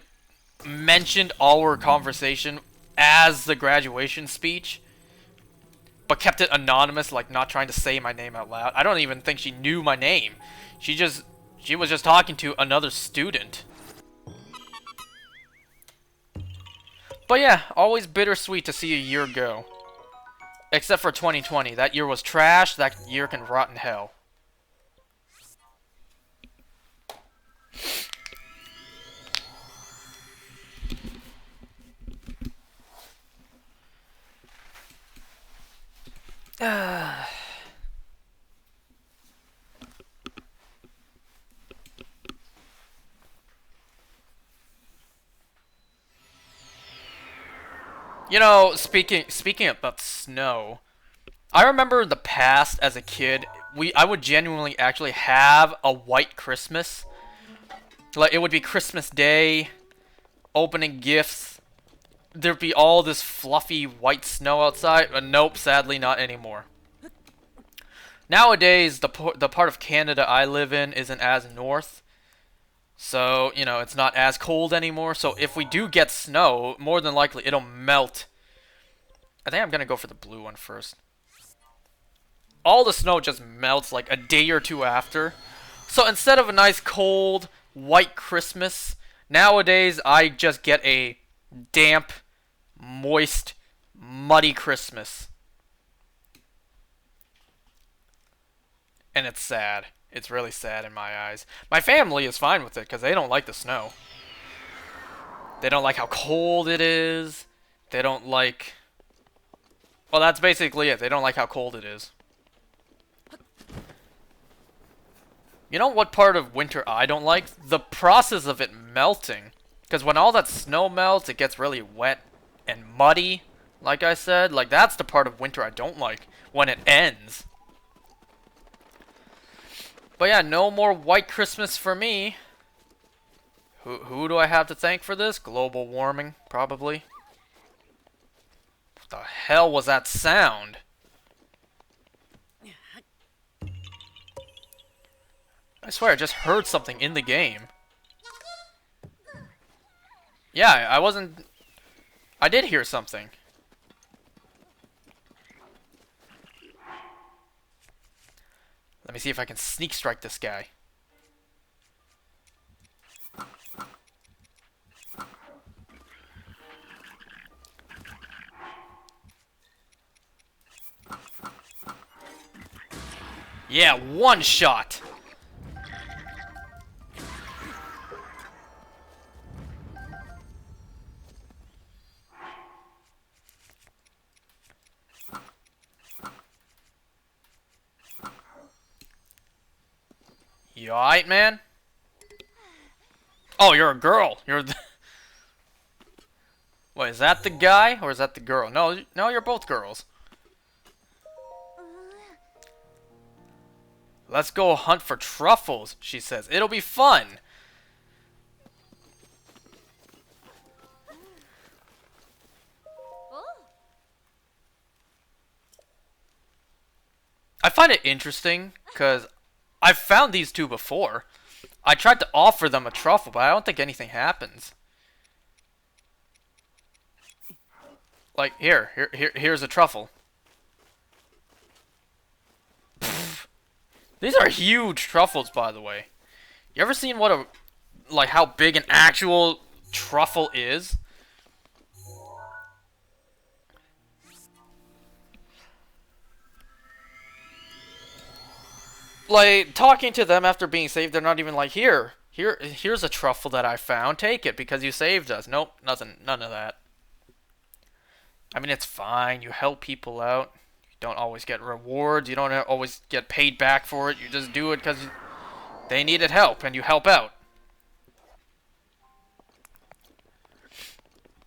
mentioned our conversation as the graduation speech, but kept it anonymous, like not trying to say my name out loud. I don't even think she knew my name. She was just talking to another student. But yeah, always bittersweet to see a year go. Except for 2020. That year was trash. That year can rot in hell. You know, speaking about snow, I remember in the past as a kid, I would genuinely actually have a white Christmas. Like it would be Christmas Day, opening gifts. There'd be all this fluffy white snow outside. Nope, sadly not anymore. Nowadays, the part of Canada I live in isn't as north. So, you know, it's not as cold anymore. So if we do get snow, more than likely it'll melt. I think I'm going to go for the blue one first. All the snow just melts like a day or two after. So instead of a nice cold white Christmas, nowadays I just get a damp, moist, muddy Christmas. And it's sad. It's really sad in my eyes. My family is fine with it because they don't like the snow. They don't like how cold it is. They don't like... Well, that's basically it. They don't like how cold it is. You know what part of winter I don't like? The process of it melting. Because when all that snow melts, it gets really wet and muddy. Like I said, like that's the part of winter I don't like. When it ends. But yeah, no more white Christmas for me. Who do I have to thank for this? Global warming, probably. What the hell was that sound? I swear I just heard something in the game. Yeah, I wasn't... I did hear something. Let me see if I can sneak strike this guy. Yeah, one shot! You alright, man? Oh, you're a girl. You're the... Wait, is that the guy? Or is that the girl? No, no, you're both girls. Let's go hunt for truffles, she says. It'll be fun. I find it interesting, because I've found these two before. I tried to offer them a truffle, but I don't think anything happens. Like, here's a truffle. Pfft. These are huge truffles, by the way. You ever seen what a... like, how big an actual truffle is? Like, talking to them after being saved, they're not even like, here's a truffle that I found, take it, because you saved us. Nope, nothing, none of that. I mean, it's fine, you help people out. You don't always get rewards, you don't always get paid back for it, you just do it because they needed help, and you help out.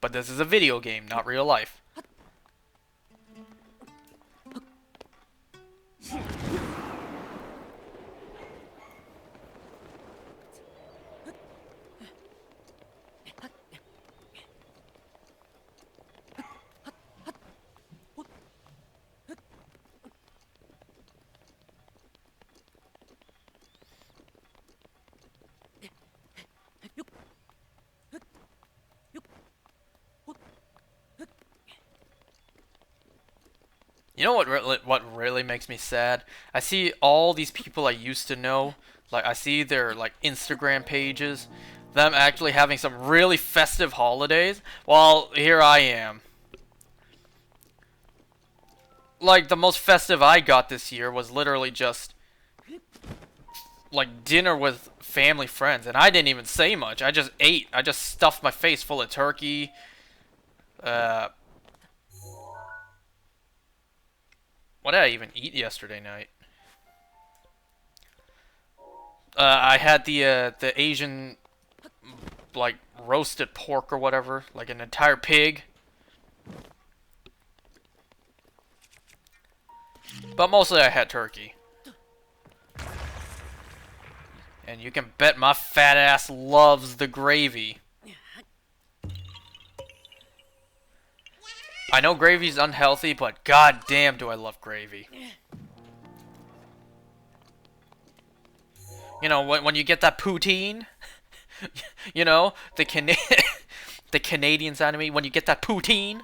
But this is a video game, not real life. You know what really makes me sad? I see all these people I used to know, like I see their like Instagram pages, them actually having some really festive holidays, while here I am. Like the most festive I got this year was literally just like dinner with family friends, and I didn't even say much. I just ate. I just stuffed my face full of turkey. Uh, what did I even eat yesterday night? I had the Asian like roasted pork or whatever, like an entire pig. But mostly I had turkey. And you can bet my fat ass loves the gravy. I know gravy's unhealthy, but god damn do I love gravy. You know, when you get that poutine, you know, the Canadian side of me, when you get that poutine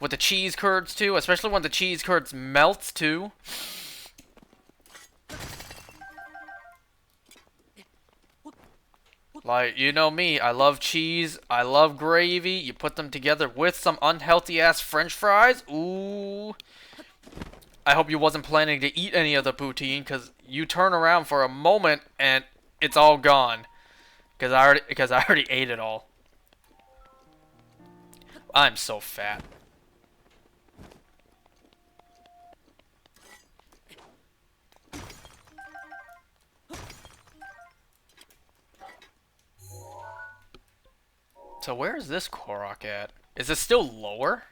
with the cheese curds too, especially when the cheese curds melts too. Like, you know me, I love cheese, I love gravy, you put them together with some unhealthy ass french fries, ooh. I hope you wasn't planning to eat any of the poutine, because you turn around for a moment and it's all gone. Because I already ate it all. I'm so fat. So where is this Korok at? Is it still lower?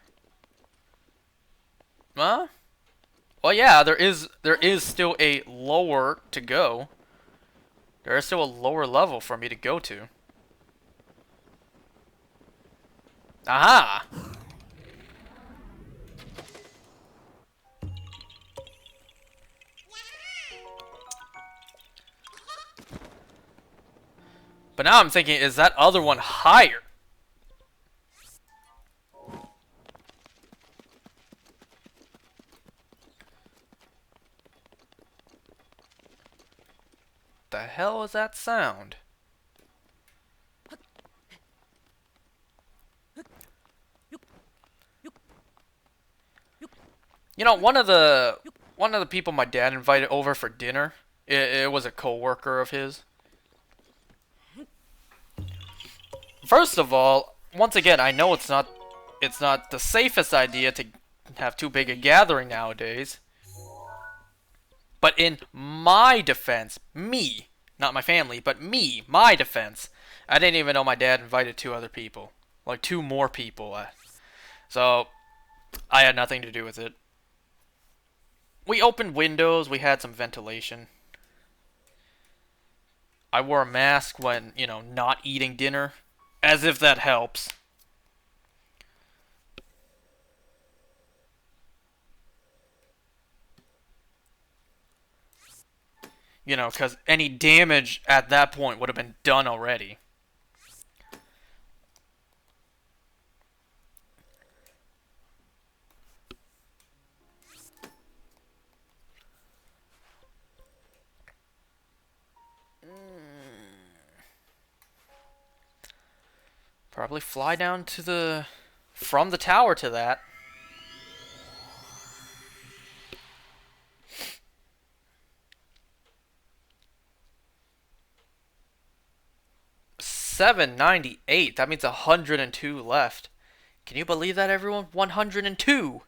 Huh? Well, yeah, there is still a lower to go. There is still a lower level for me to go to. Aha! But now I'm thinking, is that other one higher? The hell is that sound? You know, one of the people my dad invited over for dinner, it was a coworker of his. First of all, once again, I know it's not the safest idea to have too big a gathering nowadays. But in my defense, me, not my family, but me, my defense, I didn't even know my dad invited two other people. Like two more people. So, I had nothing to do with it. We opened windows, we had some ventilation. I wore a mask when, not eating dinner. As if that helps. Because any damage at that point would have been done already. Probably fly down from the tower to that. 798. That means 102 left. Can you believe that, everyone? 102.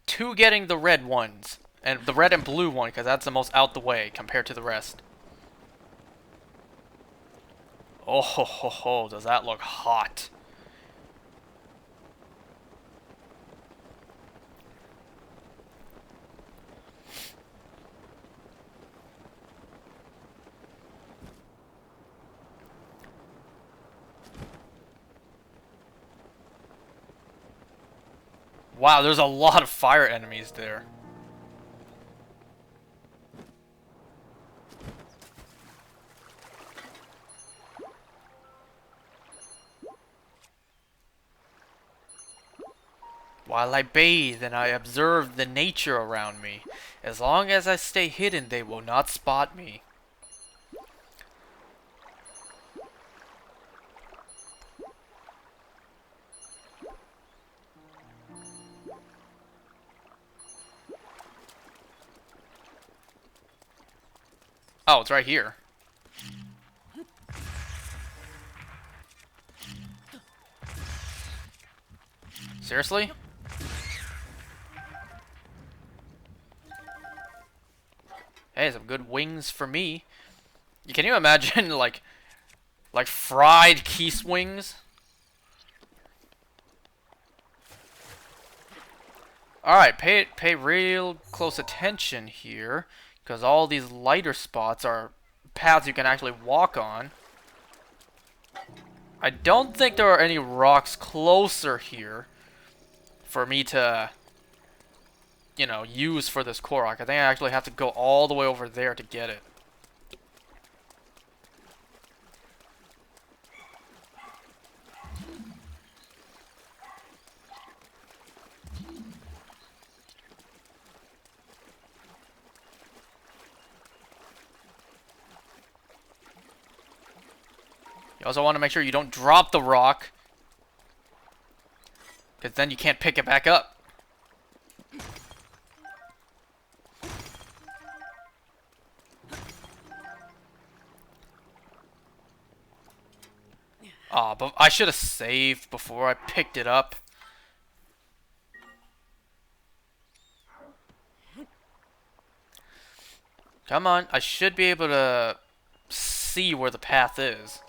Two getting the red ones. And the red and blue one, because that's the most out the way compared to the rest. Oh ho ho ho, does that look hot. Wow, there's a lot of fire enemies there. While I bathe and I observe the nature around me, as long as I stay hidden, they will not spot me. Oh, it's right here. Seriously? Hey, some good wings for me. Can you imagine, like fried geese wings? Alright, pay real close attention here, because all these lighter spots are paths you can actually walk on. I don't think there are any rocks closer here for me to, you know, use for this Korok. I think I actually have to go all the way over there to get it. You also want to make sure you don't drop the rock, because then you can't pick it back up. Ah, but I should have saved before I picked it up. Come on, I should be able to see where the path is.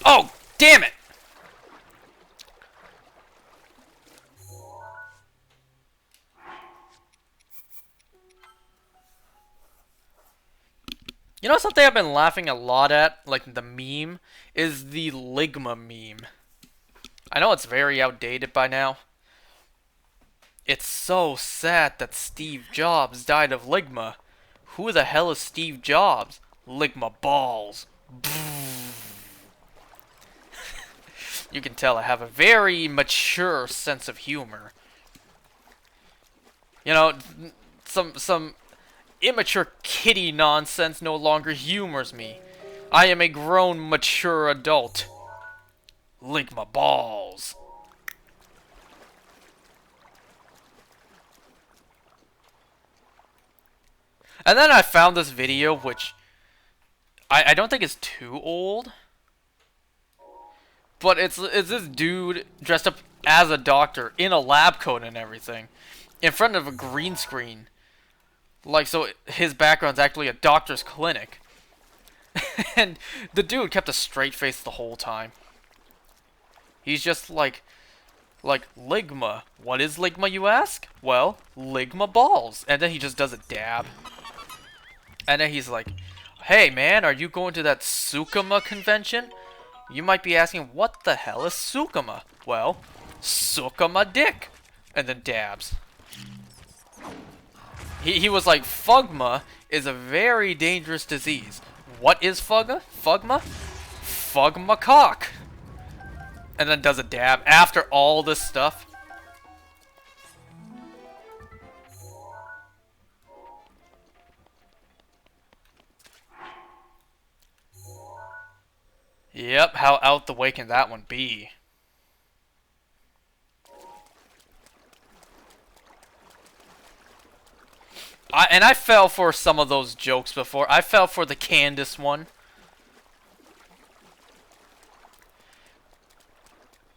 Oh, damn it! You know something I've been laughing a lot at, like the meme, is the Ligma meme. I know it's very outdated by now. It's so sad that Steve Jobs died of Ligma. Who the hell is Steve Jobs? Ligma balls. You can tell I have a very mature sense of humor. You know, some immature kiddie nonsense no longer humors me. I am a grown, mature adult. Ligma balls. And then I found this video, which I don't think is too old. But it's this dude dressed up as a doctor in a lab coat and everything, in front of a green screen. Like, so his background's actually a doctor's clinic. And the dude kept a straight face the whole time. He's just like Ligma. What is Ligma, you ask? Well, Ligma balls. And then he just does a dab. And then he's like, hey man, are you going to that Sukima convention? You might be asking, what the hell is Sukima? Well, Sukima dick. And then dabs. He was like, Fugma is a very dangerous disease. What is Fugma? Fugma cock. And then does a dab after all this stuff. Yep, how out the way can that one be? I fell for some of those jokes before. I fell for the Candace one.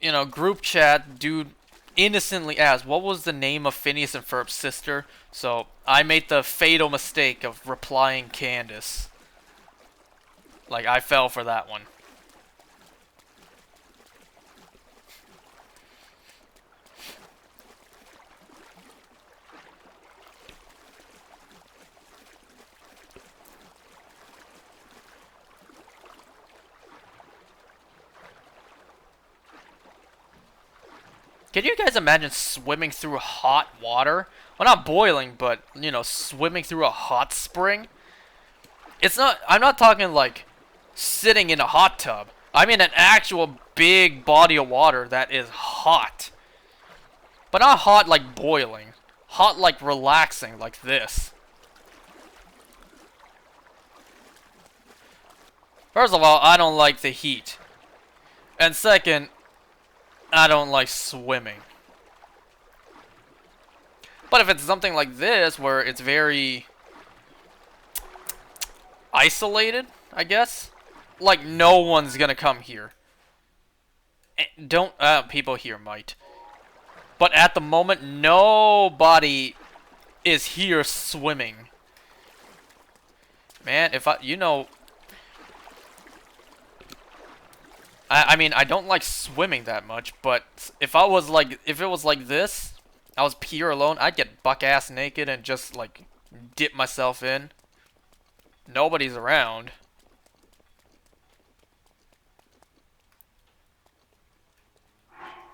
You know, group chat, dude innocently asked, what was the name of Phineas and Ferb's sister? So, I made the fatal mistake of replying Candace. Like, I fell for that one. Can you guys imagine swimming through hot water? Well, not boiling, but, you know, swimming through a hot spring? It's not, I'm not talking like sitting in a hot tub. I mean an actual big body of water that is hot. But not hot like boiling. Hot like relaxing, like this. First of all, I don't like the heat. And second, I don't like swimming. But if it's something like this, where it's very isolated, I guess, like no one's gonna come here. Don't, people here might. But at the moment, nobody is here swimming. Man, if I, you know, I mean, I don't like swimming that much, but if I was like, if it was like this, I was pure alone, I'd get buck-ass naked and just, like, dip myself in. Nobody's around.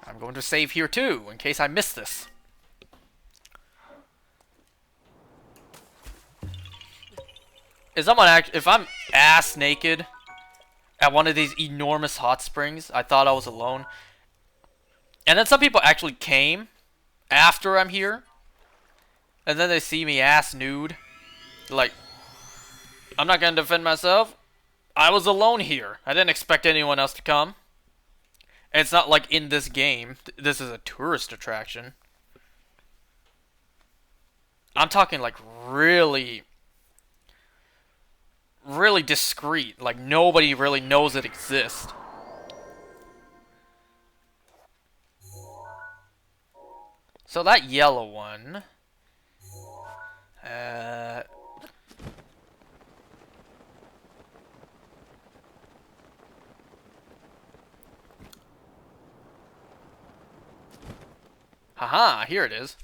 I'm going to save here too, in case I miss this. Is someone if I'm ass naked at one of these enormous hot springs, I thought I was alone. And then some people actually came after I'm here. And then they see me ass nude. Like, I'm not gonna defend myself. I was alone here. I didn't expect anyone else to come. And it's not like in this game. This is a tourist attraction. I'm talking like really, really discreet. Like nobody really knows it exists. So that yellow one. Haha, here it is.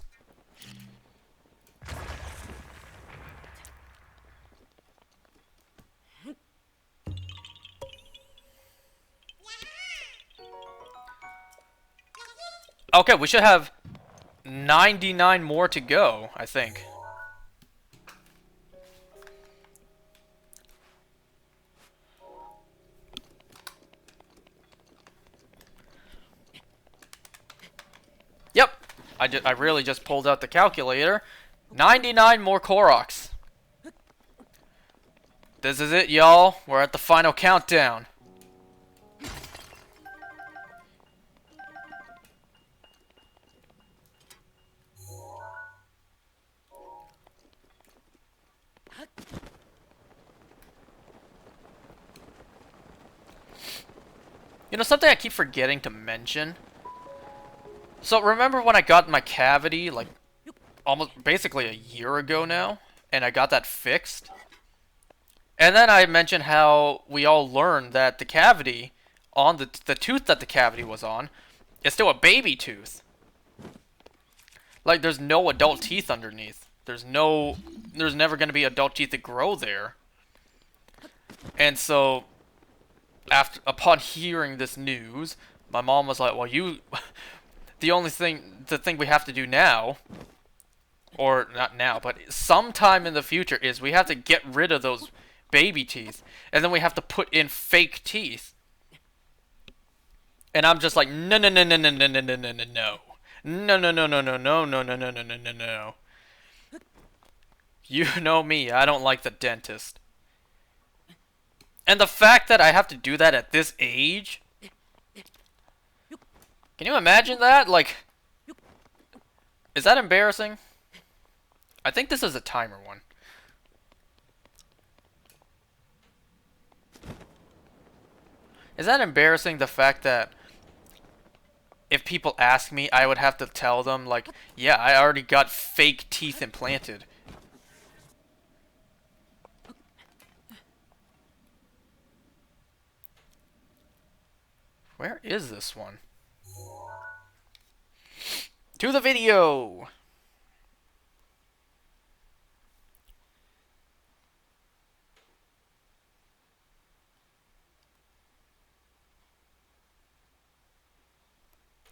Okay, we should have 99 more to go, I think. Yep, I really just pulled out the calculator. 99 more Koroks. This is it, y'all. We're at the final countdown. You know, something I keep forgetting to mention. So, remember when I got my cavity, like, almost, basically a year ago now? And I got that fixed? And then I mentioned how we all learned that the cavity, on the tooth that the cavity was on, is still a baby tooth. Like, there's no adult teeth underneath. There's never going to be adult teeth that grow there. And so, upon hearing this news, my mom was like, well, the thing we have to do now, or not now, but sometime in the future, is we have to get rid of those baby teeth, and then we have to put in fake teeth. And I'm just like, no, no, no, no, no, no, no, no, no, no, no. No, no, no, no, no, no, no, no, no, no, no, no, no. You know me, I don't like the dentist. And the fact that I have to do that at this age? Can you imagine that? Like, is that embarrassing? I think this is a timer one. Is that embarrassing, the fact that if people ask me, I would have to tell them, like, yeah, I already got fake teeth implanted. Where is this one? To the video!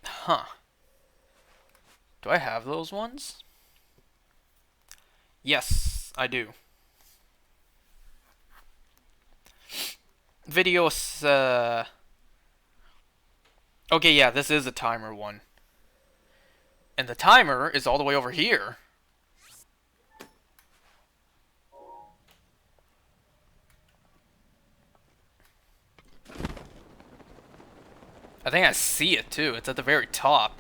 Huh. Do I have those ones? Yes, I do. Video, okay, yeah, this is a timer one. And the timer is all the way over here. I think I see it too. It's at the very top.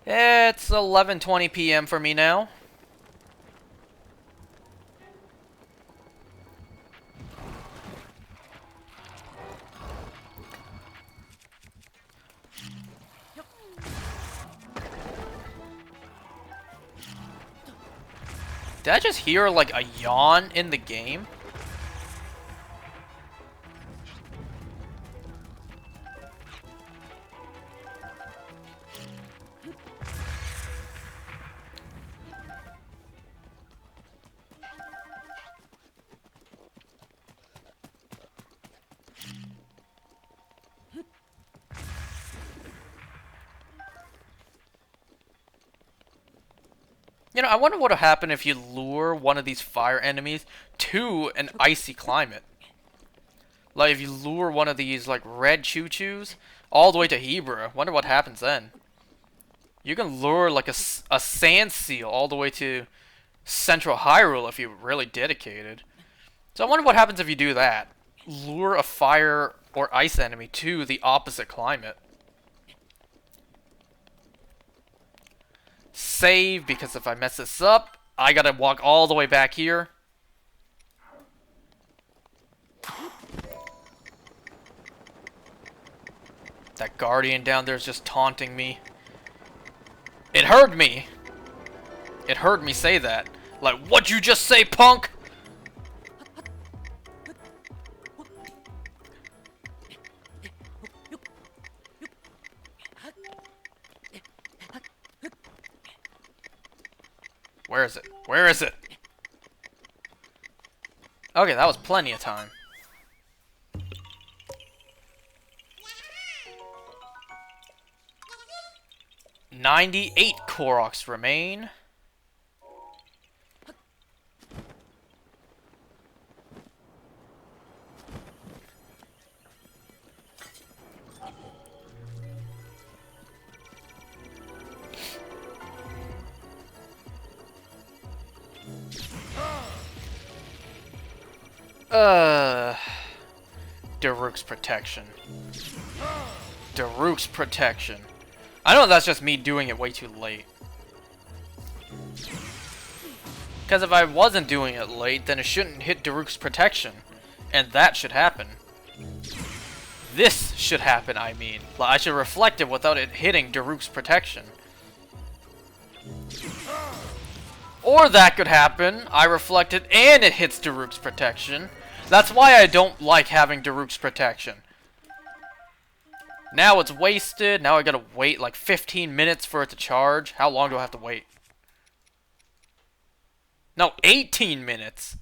It's 11:20 p.m. for me now. Did I just hear like a yawn in the game? You know, I wonder what would happen if you lure one of these fire enemies to an icy climate. Like, if you lure one of these, like, red choo-choos all the way to Hebra, wonder what happens then. You can lure, like, a sand seal all the way to Central Hyrule if you're really dedicated. So I wonder what happens if you do that. Lure a fire or ice enemy to the opposite climate. Save, because if I mess this up, I gotta walk all the way back here. That guardian down there is just taunting me. It heard me. It heard me say that. Like, what'd you just say, punk? Where is it? Where is it? Okay, that was plenty of time. "98 Koroks remain. Daruk's protection. Daruk's protection. I know that's just me doing it way too late. Because if I wasn't doing it late, then it shouldn't hit Daruk's protection. And that should happen. This should happen, I mean. I should reflect it without it hitting Daruk's protection. Or that could happen. I reflect it and it hits Daruk's protection. That's why I don't like having Daruk's protection. Now it's wasted. Now I gotta wait like 15 minutes for it to charge. How long do I have to wait? No, 18 minutes.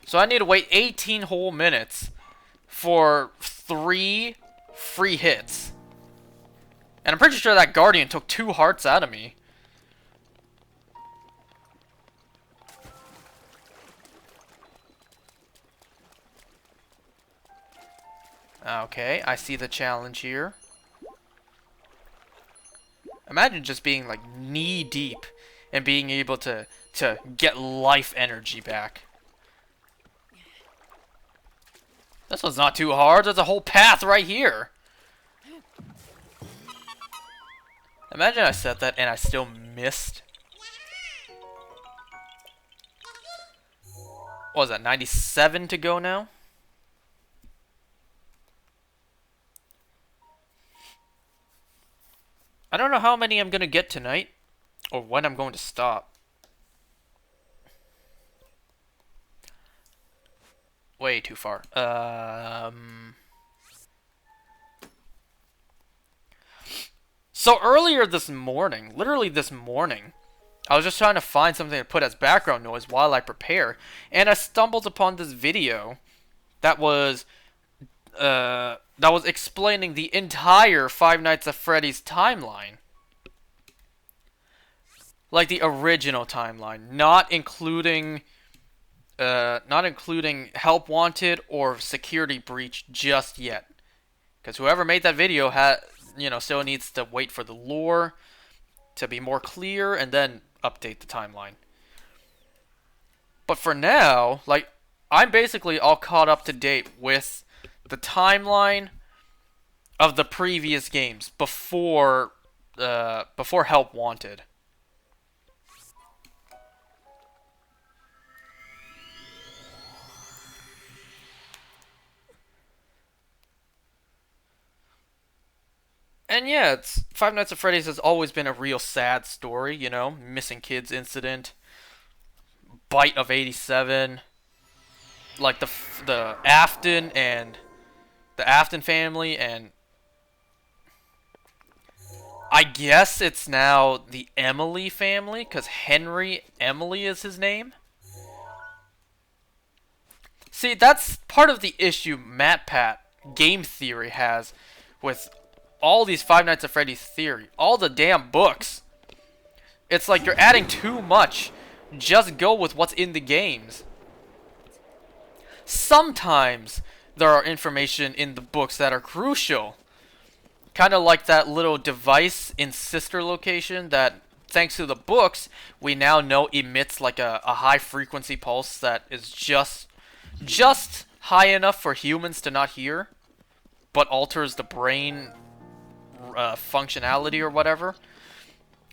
So I need to wait 18 whole minutes for 3 free hits. And I'm pretty sure that Guardian took 2 hearts out of me. Okay, I see the challenge here. Imagine just being like knee deep and being able to get life energy back. This one's not too hard. There's a whole path right here. Imagine I said that and I still missed. What was that, 97 to go now? I don't know how many I'm going to get tonight, or when I'm going to stop. Way too far. So earlier this morning, literally this morning, I was just trying to find something to put as background noise while I prepare, and I stumbled upon this video that was explaining the entire Five Nights at Freddy's timeline. Like the original timeline, not including Help Wanted or Security Breach just yet. Because whoever made that video still needs to wait for the lore to be more clear and then update the timeline. But for now, like, I'm basically all caught up to date with the timeline of the previous games before Help Wanted. And yeah, it's Five Nights at Freddy's has always been a real sad story, missing kids incident, bite of '87, like the Afton family, and I guess it's now the Emily family because Henry Emily is his name. See, that's part of the issue MatPat Game Theory has with all these Five Nights at Freddy's theory, all the damn books. It's like you're adding too much. Just go with what's in the games. Sometimes there are information in the books that are crucial. Kind of like that little device in Sister Location that, thanks to the books, we now know emits like a high frequency pulse that is just high enough for humans to not hear, but alters the brain functionality or whatever.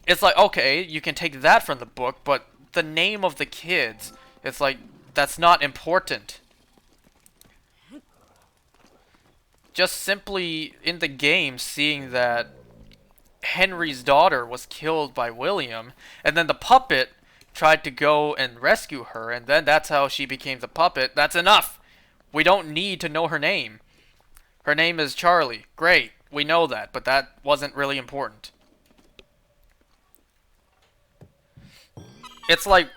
It's like, okay, you can take that from the book, but the name of the kids, it's like, that's not important. Just simply in the game seeing that Henry's daughter was killed by William, and then the puppet tried to go and rescue her, and then that's how she became the puppet. That's enough. We don't need to know her name. Her name is Charlie. Great. We know that, but that wasn't really important. It's like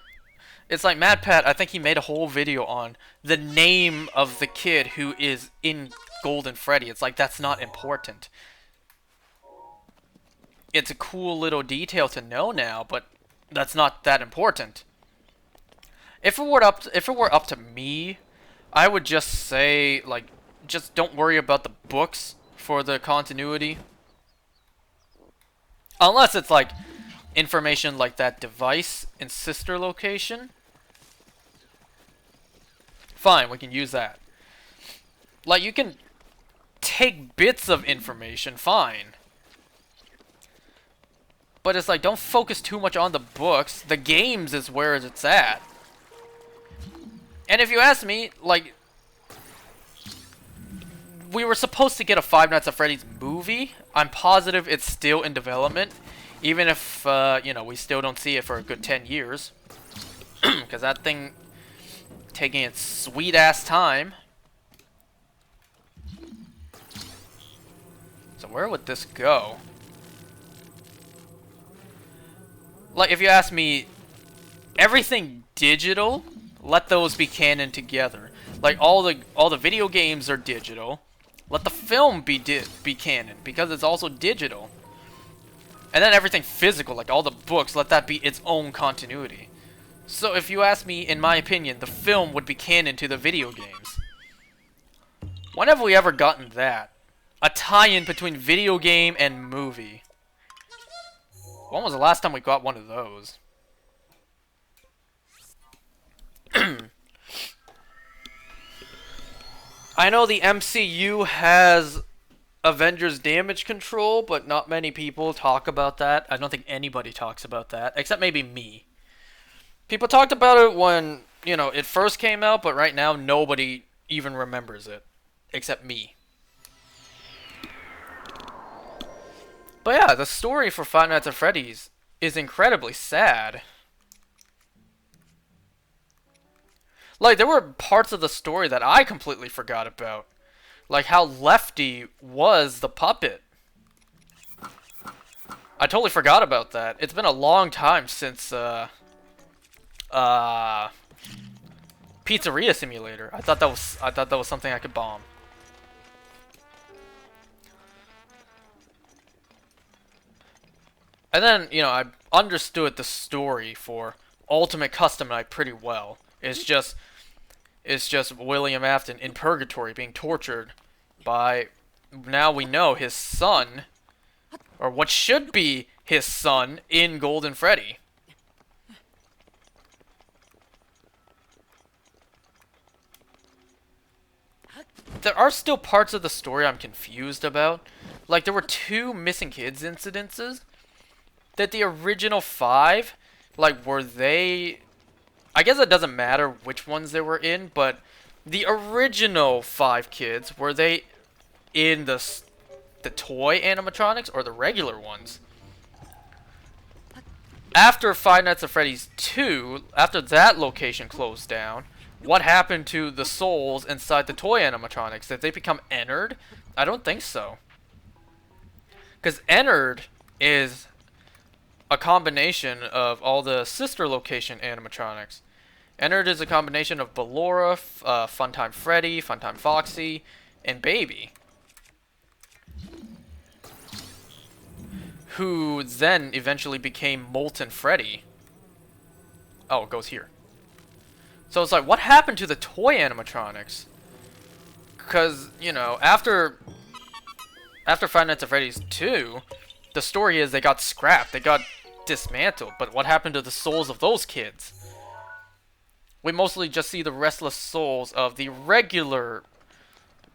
MatPat, I think he made a whole video on the name of the kid who is in Golden Freddy. It's like, that's not important. It's a cool little detail to know now, but that's not that important. If it were up to me, I would just say, like, just don't worry about the books for the continuity. Unless it's like information like that device in Sister Location. Fine, we can use that. Like, you can take bits of information, fine. But it's like, don't focus too much on the books. The games is where it's at. And if you ask me, like, we were supposed to get a Five Nights at Freddy's movie. I'm positive it's still in development. Even if, we still don't see it for a good 10 years. Because that thing taking its sweet-ass time. So where would this go? Like, if you ask me, everything digital, let those be canon together. Like, all the video games are digital. Let the film be canon, because it's also digital. And then everything physical, like all the books, let that be its own continuity. So if you ask me, in my opinion, the film would be canon to the video games. When have we ever gotten that? A tie-in between video game and movie. When was the last time we got one of those? I know the MCU has Avengers Damage Control, but not many people talk about that. I don't think anybody talks about that, except maybe me. People talked about it when, it first came out, but right now nobody even remembers it, except me. But yeah, the story for Five Nights at Freddy's is incredibly sad. Like, there were parts of the story that I completely forgot about. Like how Lefty was the puppet. I totally forgot about that. It's been a long time since uh Pizzeria Simulator. I thought that was something I could bomb. And then, I understood the story for Ultimate Custom Night pretty well. It's just William Afton in purgatory being tortured by, now we know, his son, or what should be his son in Golden Freddy. There are still parts of the story I'm confused about. Like, there were two missing kids incidences that the original five, like, were they... I guess it doesn't matter which ones they were in, but the original five kids, were they in the toy animatronics or the regular ones? After Five Nights at Freddy's 2, after that location closed down, what happened to the souls inside the toy animatronics? Did they become Ennard? I don't think so. Because Ennard is a combination of all the sister location animatronics. Ennard is a combination of Ballora, Funtime Freddy, Funtime Foxy, and Baby, who then eventually became Molten Freddy. Oh, it goes here. So it's like, what happened to the toy animatronics? Because, after Five Nights at Freddy's 2, the story is they got scrapped, they got dismantled, but what happened to the souls of those kids? We mostly just see the restless souls of the regular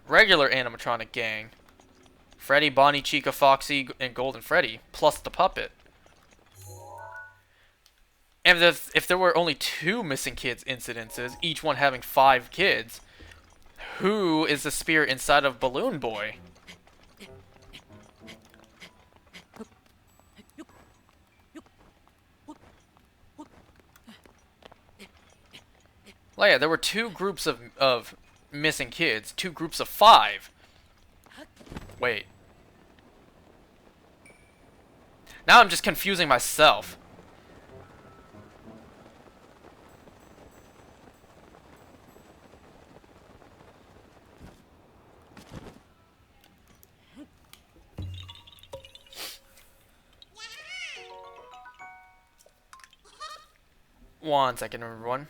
animatronic gang. Freddy, Bonnie, Chica, Foxy, and Golden Freddy, plus the puppet. And if there were only two missing kids incidences, each one having 5 kids, who is the spirit inside of Balloon Boy? Well, yeah, there were 2 groups of missing kids, 2 groups of 5. Wait. Now I'm just confusing myself. One second, everyone.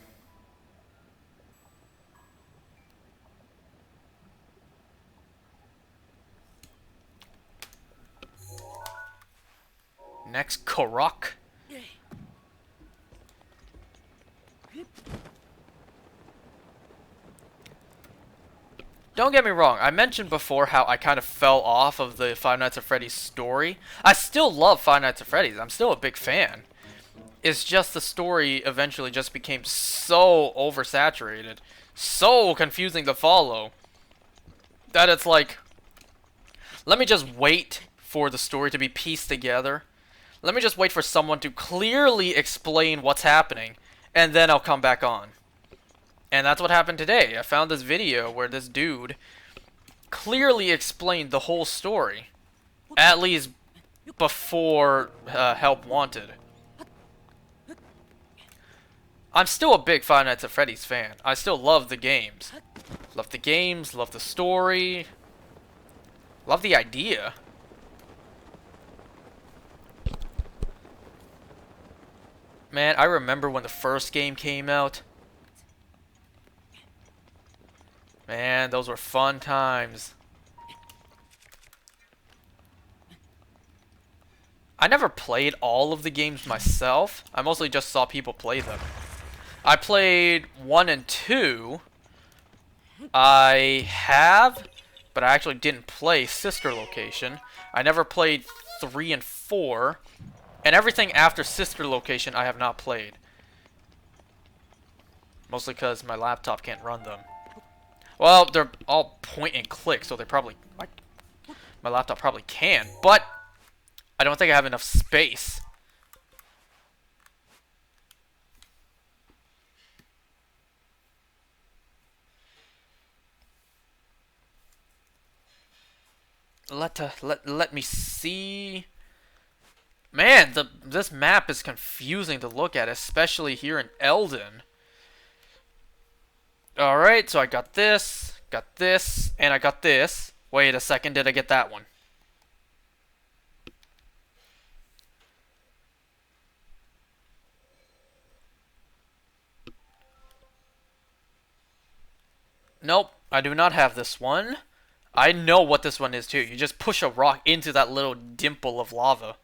Next, Korok. Don't get me wrong, I mentioned before how I kind of fell off of the Five Nights at Freddy's story. I still love Five Nights at Freddy's, I'm still a big fan. It's just the story eventually just became so oversaturated, so confusing to follow, that it's like, let me just wait for the story to be pieced together. Let me just wait for someone to clearly explain what's happening, and then I'll come back on. And that's what happened today. I found this video where this dude clearly explained the whole story, at least before Help Wanted. I'm still a big Five Nights at Freddy's fan. I still love the games. Love the games, love the story, love the idea. Man, I remember when the first game came out. Man, those were fun times. I never played all of the games myself. I mostly just saw people play them. I played 1 and 2. I have, but I actually didn't play Sister Location. I never played 3 and 4. And everything after Sister Location I have not played. Mostly because my laptop can't run them. Well, they're all point and click, so they probably... my laptop probably can, but I don't think I have enough space. Let me see Man, this map is confusing to look at, especially here in Eldon. Alright, so I got this, and I got this. Wait a second, did I get that one? Nope, I do not have this one. I know what this one is too. You just push a rock into that little dimple of lava.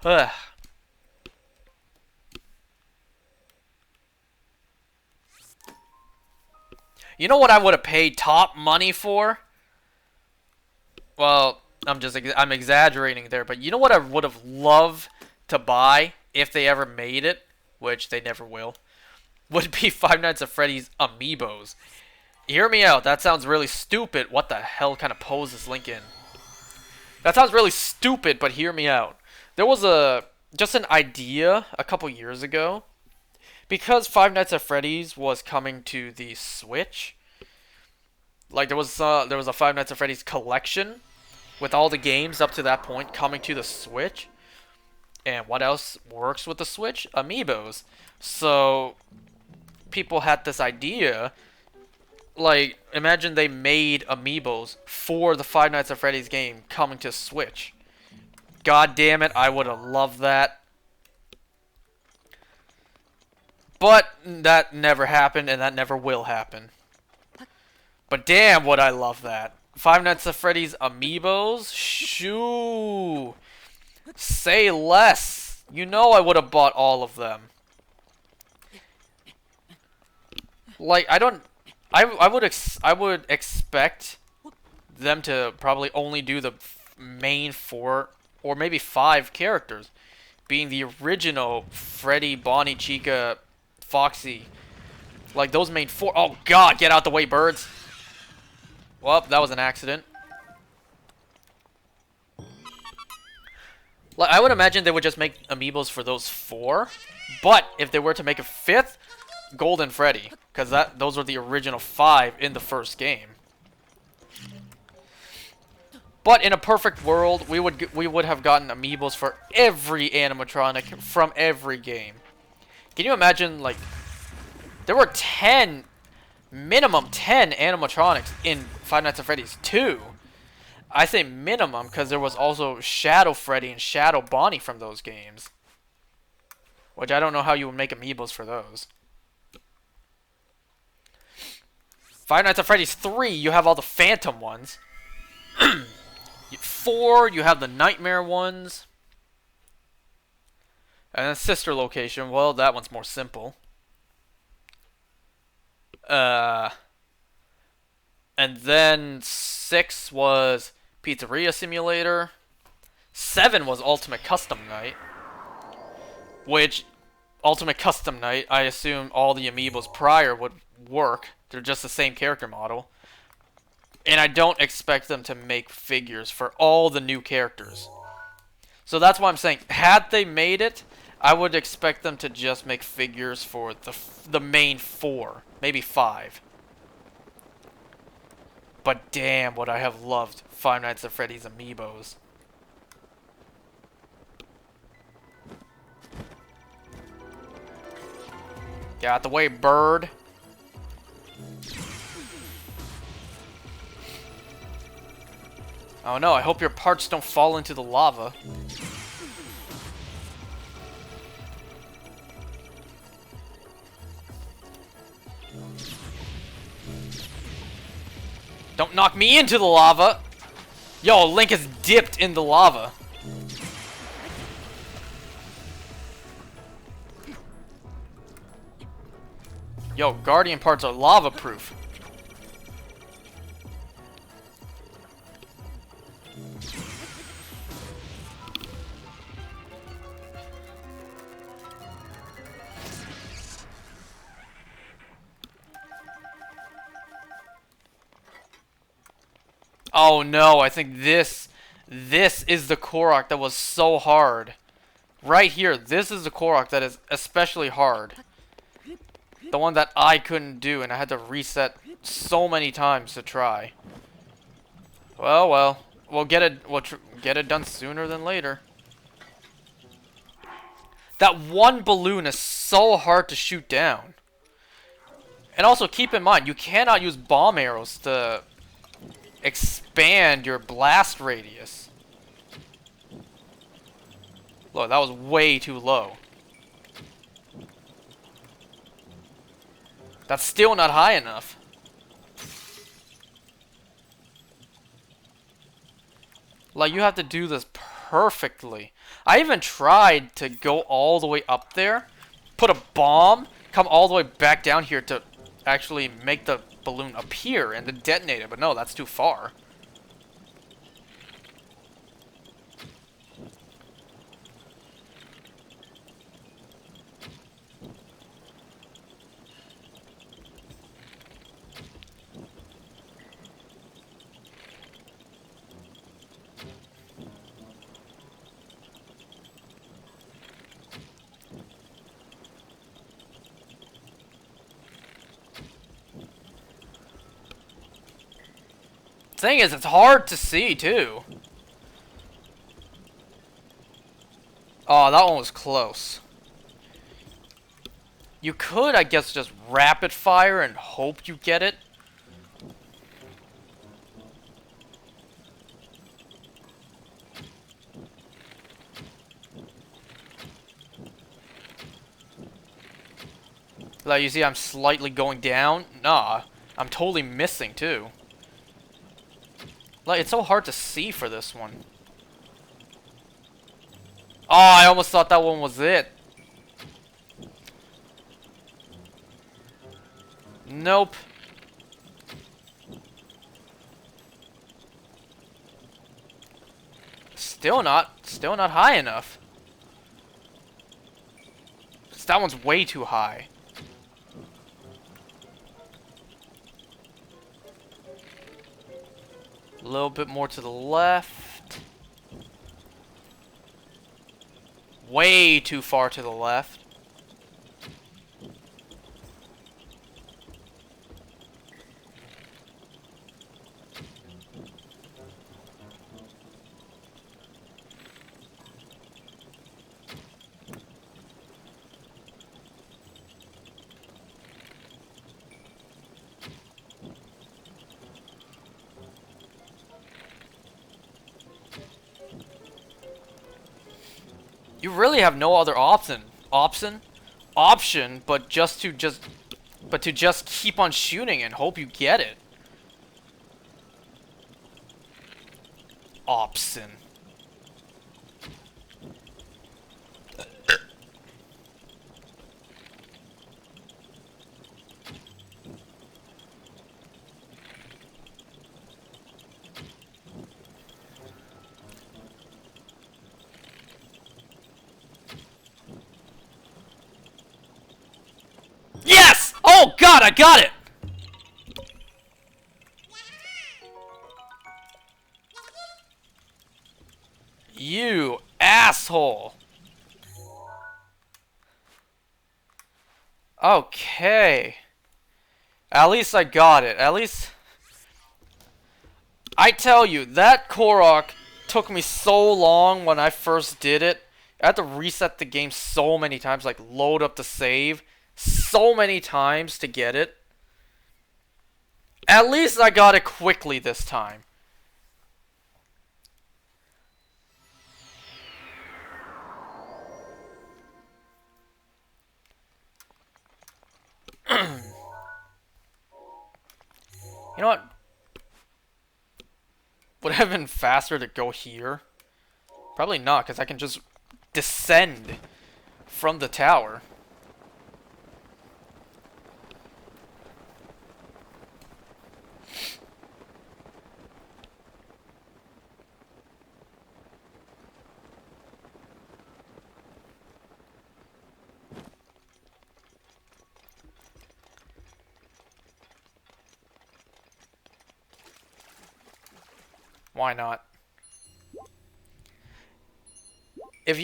Ugh. You know what I would have paid top money for? Well, I'm exaggerating there, but you know what I would have loved to buy if they ever made it, which they never will, would be Five Nights at Freddy's amiibos. Hear me out. That sounds really stupid. What the hell kind of pose is Link in? That sounds really stupid, but hear me out. There was just an idea a couple years ago because Five Nights at Freddy's was coming to the Switch. Like there was a Five Nights at Freddy's collection with all the games up to that point coming to the Switch. And what else works with the Switch? Amiibos. So people had this idea. Like, imagine they made amiibos for the Five Nights at Freddy's game coming to Switch. God damn it, I would have loved that. But that never happened, and that never will happen. But damn, would I love that. Five Nights at Freddy's amiibos? Shoo! Say less. You know I would have bought all of them. Like, I would expect them to probably only do the main 4 or maybe 5 characters, being the original Freddy, Bonnie, Chica, Foxy. Like those main 4. Oh god, get out the way, birds. Well, that was an accident. Like I would imagine they would just make amiibos for those 4, but if they were to make a 5th, Golden Freddy, because those were the original 5 in the first game. But in a perfect world, we would have gotten amiibos for every animatronic from every game. Can you imagine, like, there were minimum 10 animatronics in Five Nights at Freddy's 2. I say minimum because there was also Shadow Freddy and Shadow Bonnie from those games. Which I don't know how you would make amiibos for those. Five Nights at Freddy's 3, you have all the Phantom ones. 4, you have the Nightmare ones. And then Sister Location, well, that one's more simple. And then 6 was Pizzeria Simulator. 7 was Ultimate Custom Night. Which, Ultimate Custom Night, I assume all the amiibos prior would work. They're just the same character model. And I don't expect them to make figures for all the new characters. So that's why I'm saying, had they made it, I would expect them to just make figures for the main 4. Maybe 5. But damn, would I have loved Five Nights at Freddy's amiibos. Get out the way, bird. Oh no, I hope your parts don't fall into the lava. Don't knock me into the lava! Yo, Link is dipped in the lava. Yo, Guardian parts are lava proof. Oh no, I think this is the Korok that was so hard. Right here, this is the Korok that is especially hard. The one that I couldn't do, and I had to reset so many times to try. Well, we'll get it. Get it done sooner than later. That one balloon is so hard to shoot down. And also keep in mind, you cannot use bomb arrows to expand your blast radius. Look, that was way too low. That's still not high enough. Like, you have to do this perfectly. I even tried to go all the way up there, put a bomb, come all the way back down here to actually make the balloon appear and then detonate it, but no, that's too far. Thing is, it's hard to see, too. Oh, that one was close. You could, I guess, just rapid fire and hope you get it. Like, you see I'm slightly going down? Nah, I'm totally missing, too. Like, it's so hard to see for this one. Oh, I almost thought that one was it. Nope. Still not high enough. That one's way too high. A little bit more to the left. Way too far to the left. You really have no other option, but to just keep on shooting and hope you get it. Option. Yes! Oh god, I got it! You asshole. Okay. At least I got it. At least... I tell you, that Korok took me so long when I first did it. I had to reset the game so many times, like load up the save so many times to get it. At least I got it quickly this time. You know what? Would it have been faster to go here? Probably not, because I can just descend from the tower. Why not? If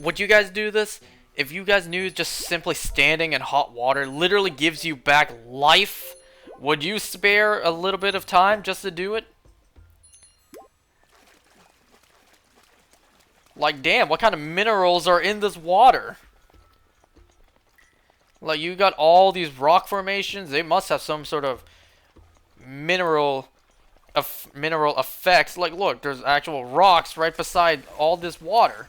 would you guys do this? If you guys knew just simply standing in hot water literally gives you back life, would you spare a little bit of time just to do it? Like, damn, what kind of minerals are in this water? Like, you got all these rock formations. They must have some sort of mineral effects. Like, look, there's actual rocks right beside all this water.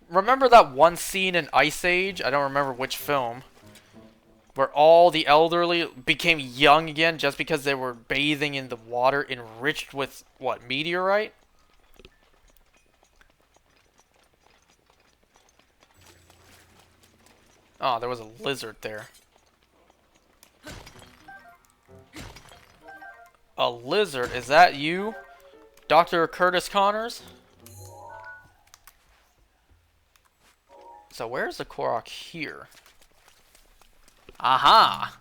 Remember that one scene in Ice Age? I don't remember which film. Where all the elderly became young again just because they were bathing in the water enriched with, what, meteorite? Oh, there was a lizard there. A lizard? Is that you? Dr. Curtis Connors? So where's the Korok here? Aha!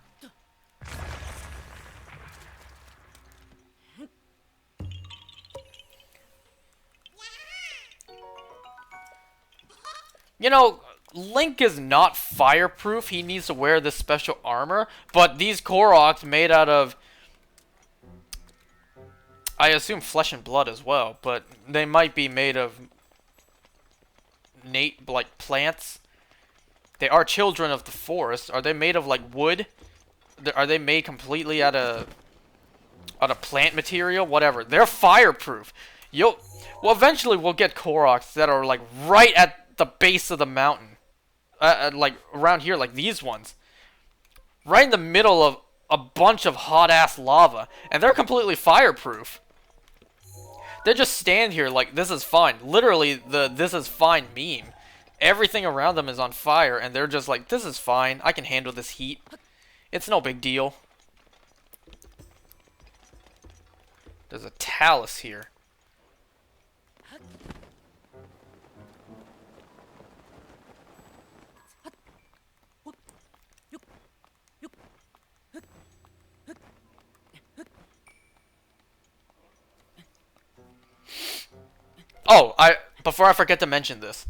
You know, Link is not fireproof. He needs to wear this special armor. But these Koroks made out of, I assume, flesh and blood as well. But they might be made of like plants. They are children of the forest. Are they made of like wood? Are they made completely out of plant material? Whatever. They're fireproof. Well, eventually we'll get Koroks that are like right at the base of the mountain. Like around here, like these ones. Right in the middle of a bunch of hot-ass lava. And they're completely fireproof. They just stand here like, this is fine. Literally, the this is fine meme. Everything around them is on fire, and they're just like, this is fine. I can handle this heat. It's no big deal. There's a talus here. Oh, before I forget to mention this.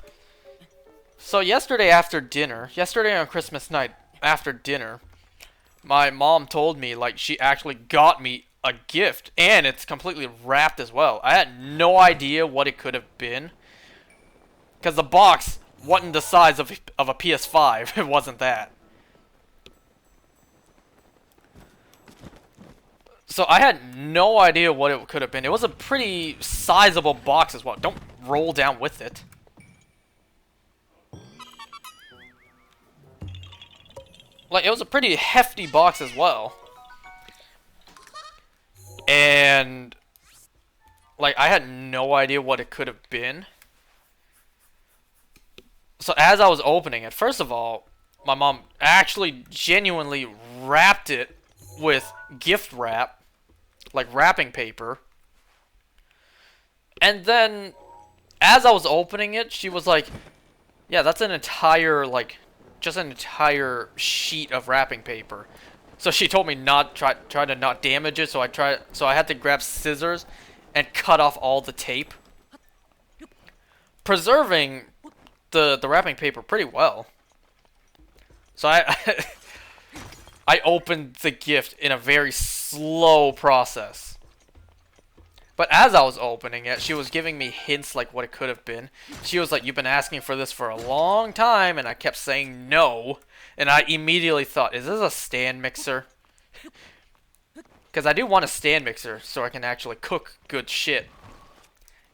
So yesterday on Christmas night, after dinner, my mom told me, like, she actually got me a gift, and it's completely wrapped as well. I had no idea what it could have been, because the box wasn't the size of a PS5. It wasn't that. So I had no idea what it could have been. It was a pretty sizable box as well. Don't roll down with it. Like, it was a pretty hefty box as well. And, like, I had no idea what it could have been. So as I was opening it, first of all, my mom actually genuinely wrapped it with gift wrap. Like wrapping paper. And then, as I was opening it, she was like, yeah, that's an entire, like, just an entire sheet of wrapping paper. So she told me not try to not damage it, so I had to grab scissors and cut off all the tape, preserving the wrapping paper pretty well. So I opened the gift in a very slow process. But as I was opening it, she was giving me hints like what it could have been. She was like, you've been asking for this for a long time, and I kept saying no. And I immediately thought, is this a stand mixer? Because I do want a stand mixer so I can actually cook good shit.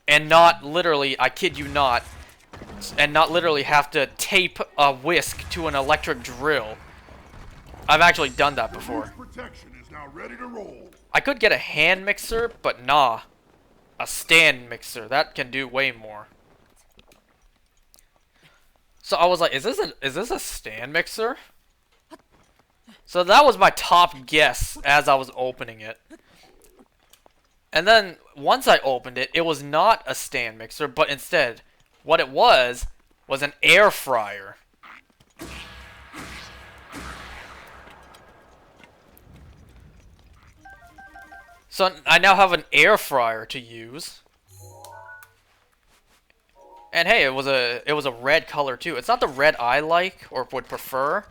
And not literally, I kid you not, and not literally have to tape a whisk to an electric drill. I've actually done that before. Protection is now ready to roll. I could get a hand mixer, but nah. A stand mixer. That can do way more. So I was like, is this a stand mixer? So that was my top guess as I was opening it. And then once I opened it, it was not a stand mixer, but instead what it was an air fryer. So I now have an air fryer to use. And hey, it was a red color too. It's not the red I like or would prefer,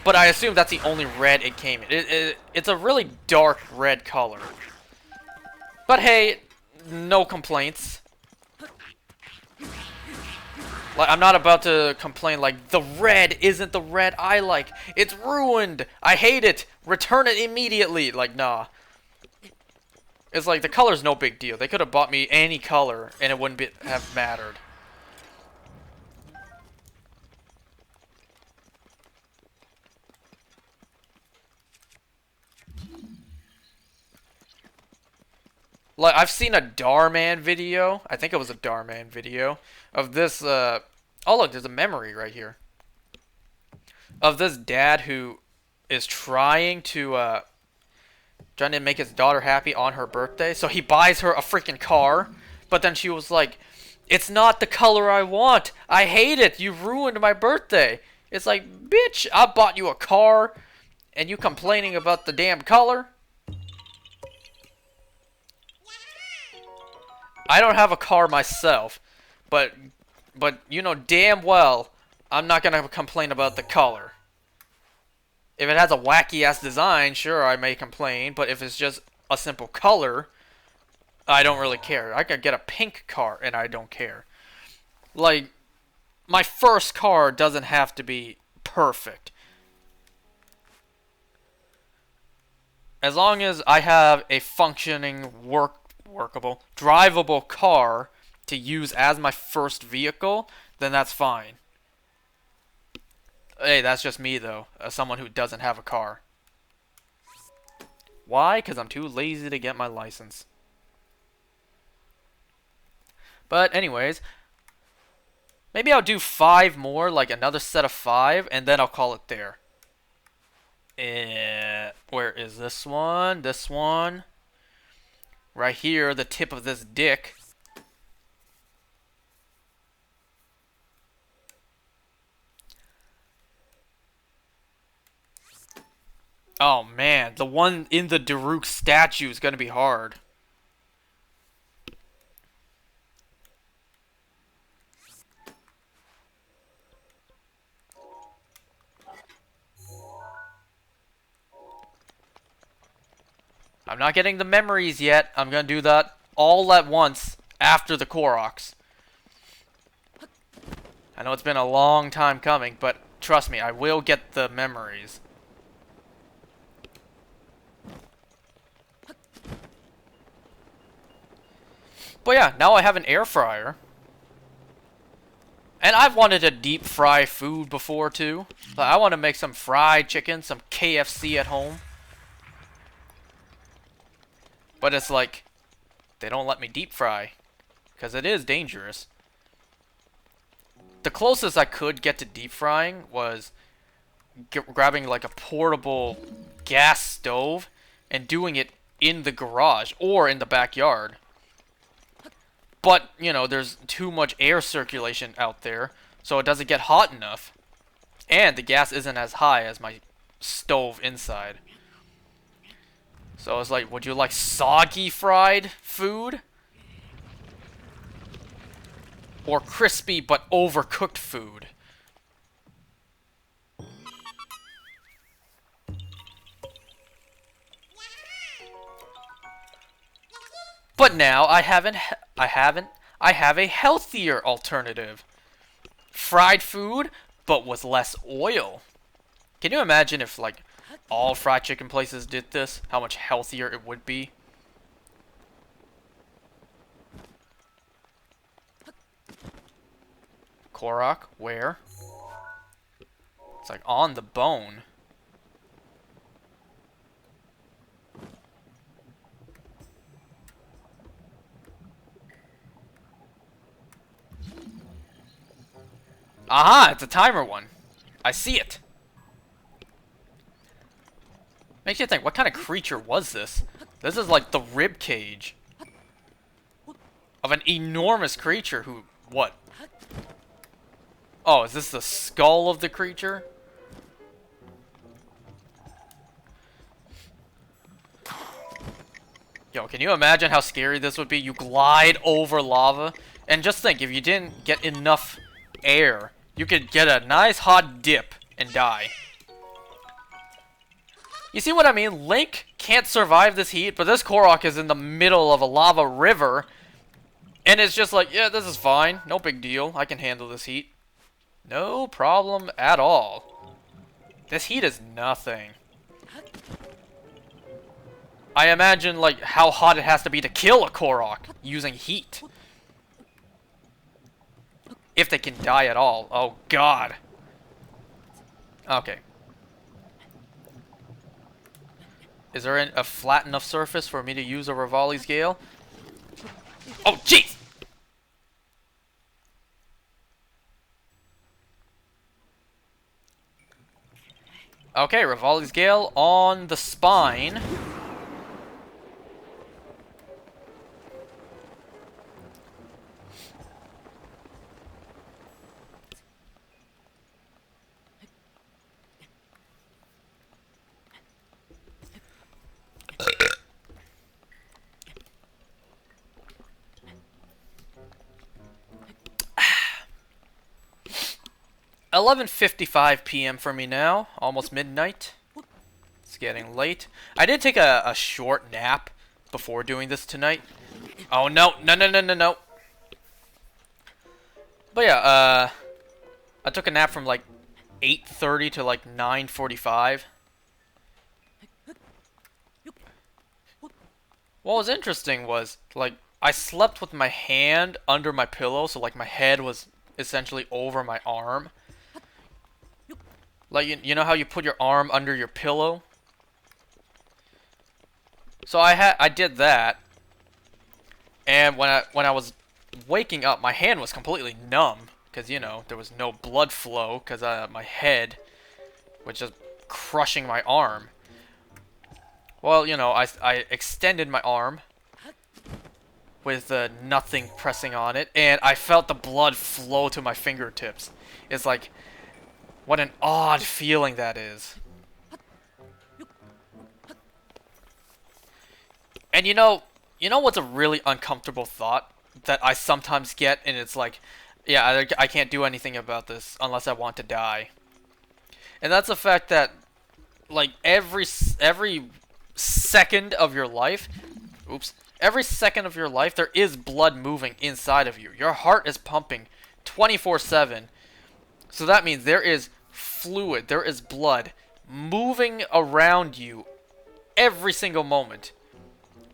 but I assume that's the only red it came in. It's a really dark red color. But hey, no complaints. Like, I'm not about to complain like, the red isn't the red I like. It's ruined. I hate it. Return it immediately. Like, nah. It's like, the color's no big deal. They could have bought me any color and it wouldn't have mattered. Like, I've seen a Darman video. I think it was a Darman video of this, oh look, there's a memory right here. Of this dad who is trying to make his daughter happy on her birthday. So he buys her a freaking car, but then she was like, "It's not the color I want. I hate it. You ruined my birthday." It's like, bitch, I bought you a car, and you complaining about the damn color? I don't have a car myself, but you know damn well I'm not gonna complain about the color. If it has a wacky ass design, sure I may complain, but if it's just a simple color, I don't really care. I could get a pink car and I don't care. Like, my first car doesn't have to be perfect. As long as I have a functioning, workable, drivable car to use as my first vehicle, then that's fine. Hey, that's just me though, as someone who doesn't have a car. Why? Because I'm too lazy to get my license. But anyways, maybe I'll do 5 more, like another set of 5, and then I'll call it there. Where is this one? This one. Right here, the tip of this dick. Oh man, the one in the Daruk statue is gonna be hard. I'm not getting the memories yet. I'm gonna do that all at once after the Koroks. I know it's been a long time coming, but trust me, I will get the memories. But yeah, now I have an air fryer. And I've wanted to deep fry food before too. Like, I want to make some fried chicken, some KFC at home. But it's like, they don't let me deep fry. Because it is dangerous. The closest I could get to deep frying was grabbing like a portable gas stove and doing it in the garage or in the backyard. But, you know, there's too much air circulation out there, so it doesn't get hot enough. And the gas isn't as high as my stove inside. So it's like, would you like soggy fried food? Or crispy but overcooked food? But now I have a healthier alternative. Fried food, but with less oil. Can you imagine if, like, all fried chicken places did this? How much healthier it would be? Korok, where? It's like on the bone. Aha! It's a timer one. I see it. Makes you think, what kind of creature was this? This is like the rib cage of an enormous creature who... What? Oh, is this the skull of the creature? Yo, can you imagine how scary this would be? You glide over lava, and just think, if you didn't get enough air, you could get a nice hot dip and die. You see what I mean? Link can't survive this heat, but this Korok is in the middle of a lava river, and it's just like, yeah, this is fine. No big deal. I can handle this heat. No problem at all. This heat is nothing. I imagine, like, how hot it has to be to kill a Korok using heat. If they can die at all. Oh, God. Okay. Is there a flat enough surface for me to use a Rivali's Gale? Oh, jeez! Okay, Rivali's Gale on the spine. $11:55 p.m. for me now, almost midnight. It's getting late. I did take a short nap before doing this tonight. Oh no, no. But yeah, I took a nap from like 8:30 to like 9:45. What was interesting was, like, I slept with my hand under my pillow, so like my head was essentially over my arm. Like, you know how you put your arm under your pillow? So I did that, and when I was waking up, my hand was completely numb, because, you know, there was no blood flow, because my head was just crushing my arm. Well, you know, I extended my arm with nothing pressing on it, and I felt the blood flow to my fingertips. It's like, what an odd feeling that is. And you know what's a really uncomfortable thought that I sometimes get, and it's like, yeah, I can't do anything about this unless I want to die. And that's the fact that, like, every second of your life, every second of your life, there is blood moving inside of you. Your heart is pumping 24/7. So that means there is fluid, there is blood moving around you every single moment.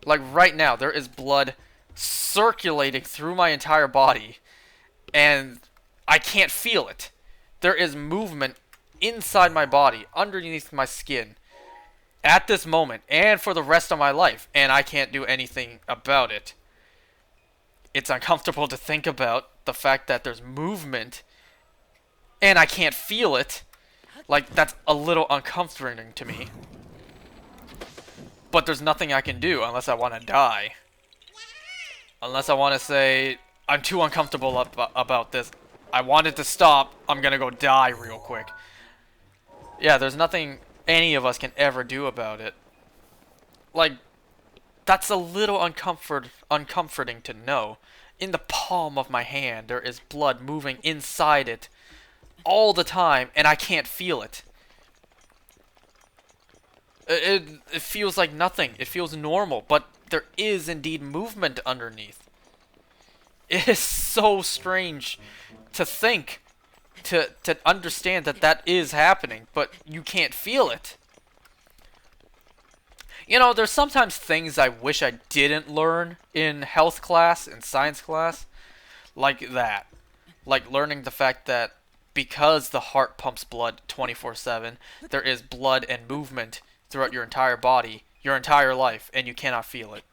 Like right now, there is blood circulating through my entire body, and I can't feel it. There is movement inside my body, underneath my skin, at this moment, and for the rest of my life, and I can't do anything about it. It's uncomfortable to think about the fact that there's movement, and I can't feel it. Like, that's a little uncomforting to me. But there's nothing I can do unless I want to die. Unless I want to say, I'm too uncomfortable about this. I want it to stop. I'm going to go die real quick. Yeah, there's nothing any of us can ever do about it. Like, that's a little uncomforting to know. In the palm of my hand, there is blood moving inside it all the time, and I can't feel it. It feels like nothing. It feels normal, but there is indeed movement underneath. It is so strange to think, to understand that that is happening, but you can't feel it. You know, there's sometimes things I wish I didn't learn in health class, in science class, like that. Like learning the fact that because the heart pumps blood 24/7, there is blood and movement throughout your entire body, your entire life, and you cannot feel it.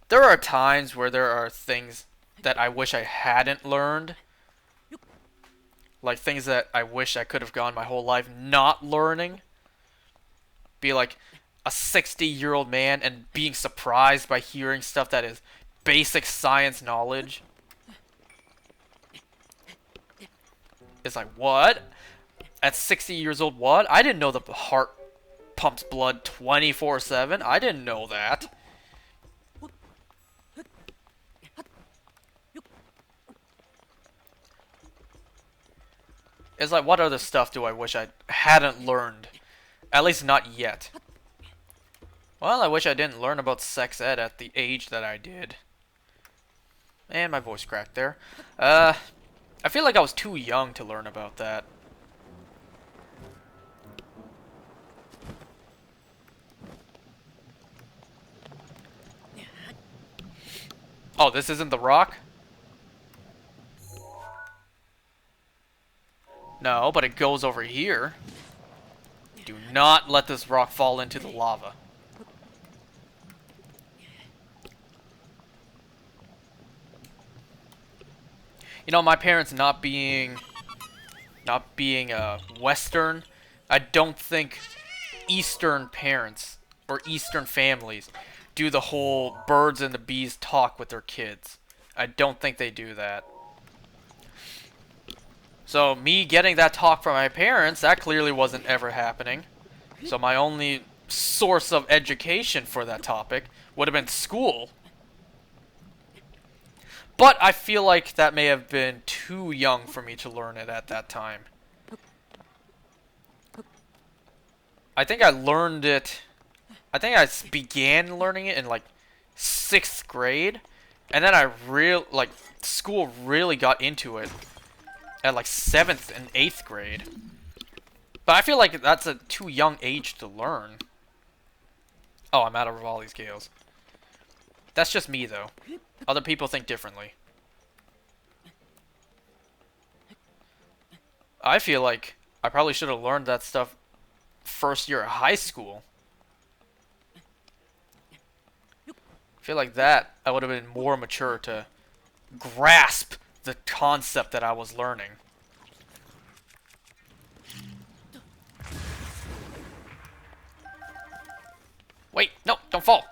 There are times where there are things that I wish I hadn't learned. Like things that I wish I could have gone my whole life not learning. Be like a 60-year-old man and being surprised by hearing stuff that is basic science knowledge. It's like, what? At 60 years old, what? I didn't know the heart pumps blood 24/7. I didn't know that. It's like, what other stuff do I wish I hadn't learned? At least not yet. Well, I wish I didn't learn about sex ed at the age that I did. And my voice cracked there. I feel like I was too young to learn about that. Oh, this isn't the rock? No, but it goes over here. Do not let this rock fall into the lava. You know, my parents not being Western, I don't think Eastern parents or Eastern families do the whole birds and the bees talk with their kids. I don't think they do that. So me getting that talk from my parents, that clearly wasn't ever happening. So my only source of education for that topic would have been school. But I feel like that may have been too young for me to learn it at that time. I think I learned it... I think I began learning it in like 6th grade. And then school really got into it at like 7th and 8th grade. But I feel like that's a too young age to learn. Oh, I'm out of Rivali's Gales. That's just me, though. Other people think differently. I feel like I probably should have learned that stuff first year of high school. I feel like that I would have been more mature to grasp the concept that I was learning. Wait, no, don't fall.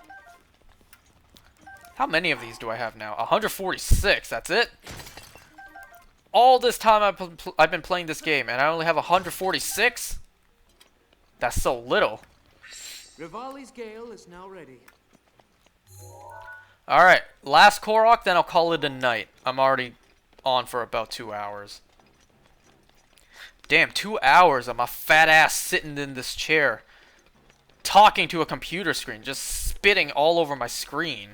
How many of these do I have now? 146, that's it? All this time I've been playing this game, and I only have 146? That's so little. Rivali's Gale is now ready. Alright, last Korok, then I'll call it a night. I'm already on for about 2 hours. Damn, 2 hours of my fat ass sitting in this chair, talking to a computer screen, just spitting all over my screen.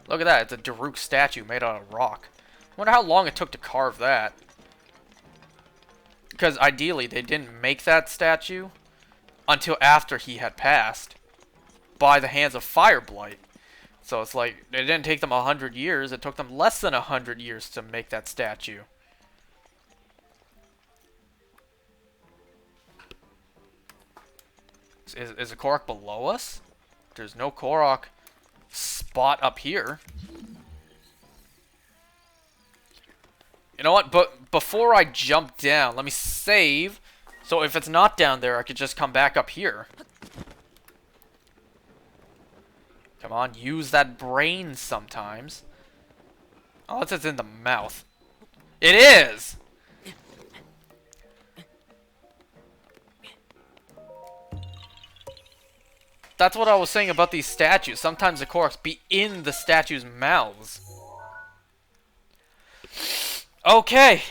Look at that, it's a Daruk statue made out of rock. Wonder how long it took to carve that. Because ideally, they didn't make that statue until after he had passed by the hands of Fireblight. So it's like, it didn't take them 100 years, it took them less than 100 years to make that statue. Is a Korok below us? There's no Korok spot up here. You know what? But before I jump down, let me save. So if it's not down there, I could just come back up here. Come on, use that brain sometimes. Unless it's in the mouth. It is! That's what I was saying about these statues. Sometimes the Koroks be in the statues' mouths. Okay,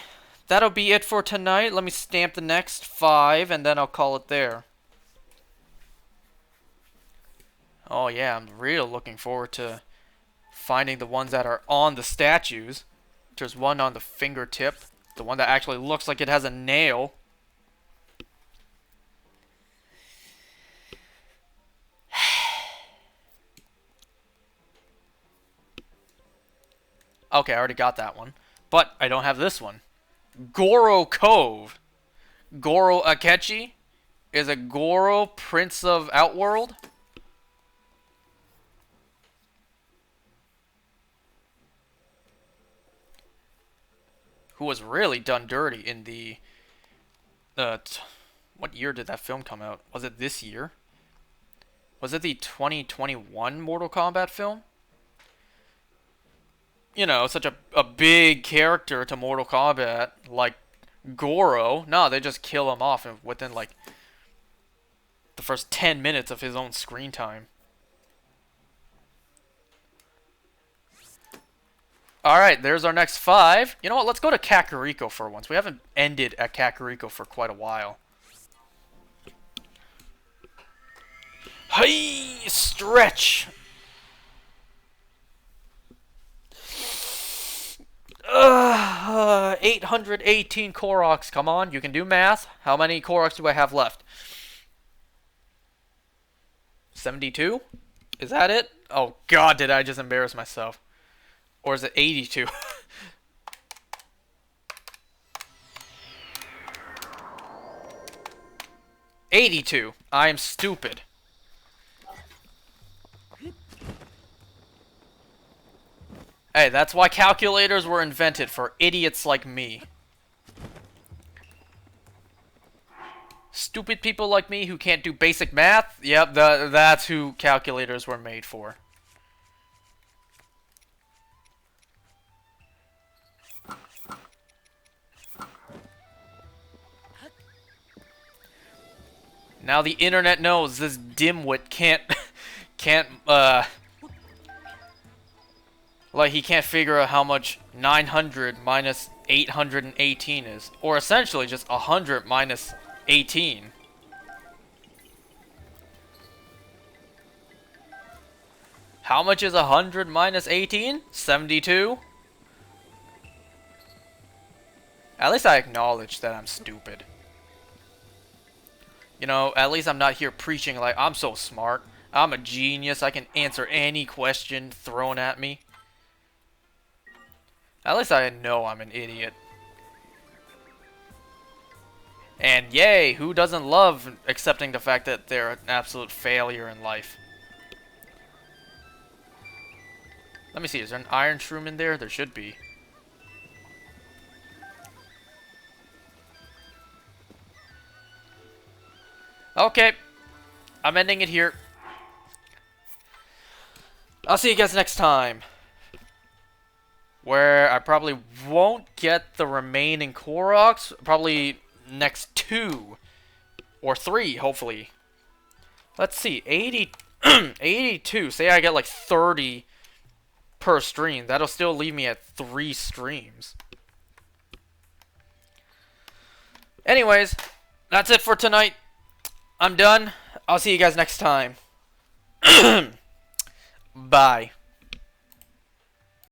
that'll be it for tonight. Let me stamp the next 5, and then I'll call it there. Oh yeah, I'm real looking forward to finding the ones that are on the statues. There's one on the fingertip. The one that actually looks like it has a nail. Okay, I already got that one. But I don't have this one. Goro Cove. Goro Akechi is a Goro Prince of Outworld. Who was really done dirty in the... what year did that film come out? Was it this year? Was it the 2021 Mortal Kombat film? You know, such a big character to Mortal Kombat, like Goro. No, they just kill him off within, like, the first 10 minutes of his own screen time. Alright, there's our next 5. You know what? Let's go to Kakariko for once. We haven't ended at Kakariko for quite a while. Hey, stretch. 818 Koroks. Come on, you can do math. How many Koroks do I have left? 72? Is that it? Oh god, did I just embarrass myself? Or is it 82? 82. I am stupid. Hey, that's why calculators were invented, for idiots like me. Stupid people like me who can't do basic math? Yep, that's who calculators were made for. Now the internet knows this dimwit can't like he can't figure out how much 900 minus 818 is, or essentially just 100 minus 18. How much is 100 minus 18? 72? At least I acknowledge that I'm stupid. You know, at least I'm not here preaching like I'm so smart. I'm a genius. I can answer any question thrown at me. At least I know I'm an idiot. And yay, who doesn't love accepting the fact that they're an absolute failure in life? Let me see, is there an iron shroom in there? There should be. Okay, I'm ending it here. I'll see you guys next time, where I probably won't get the remaining Koroks. Probably next 2 or 3, hopefully. Let's see, 80, 82. Say I get like 30 per stream. That'll still leave me at 3 streams. Anyways, that's it for tonight. I'm done. I'll see you guys next time. Bye.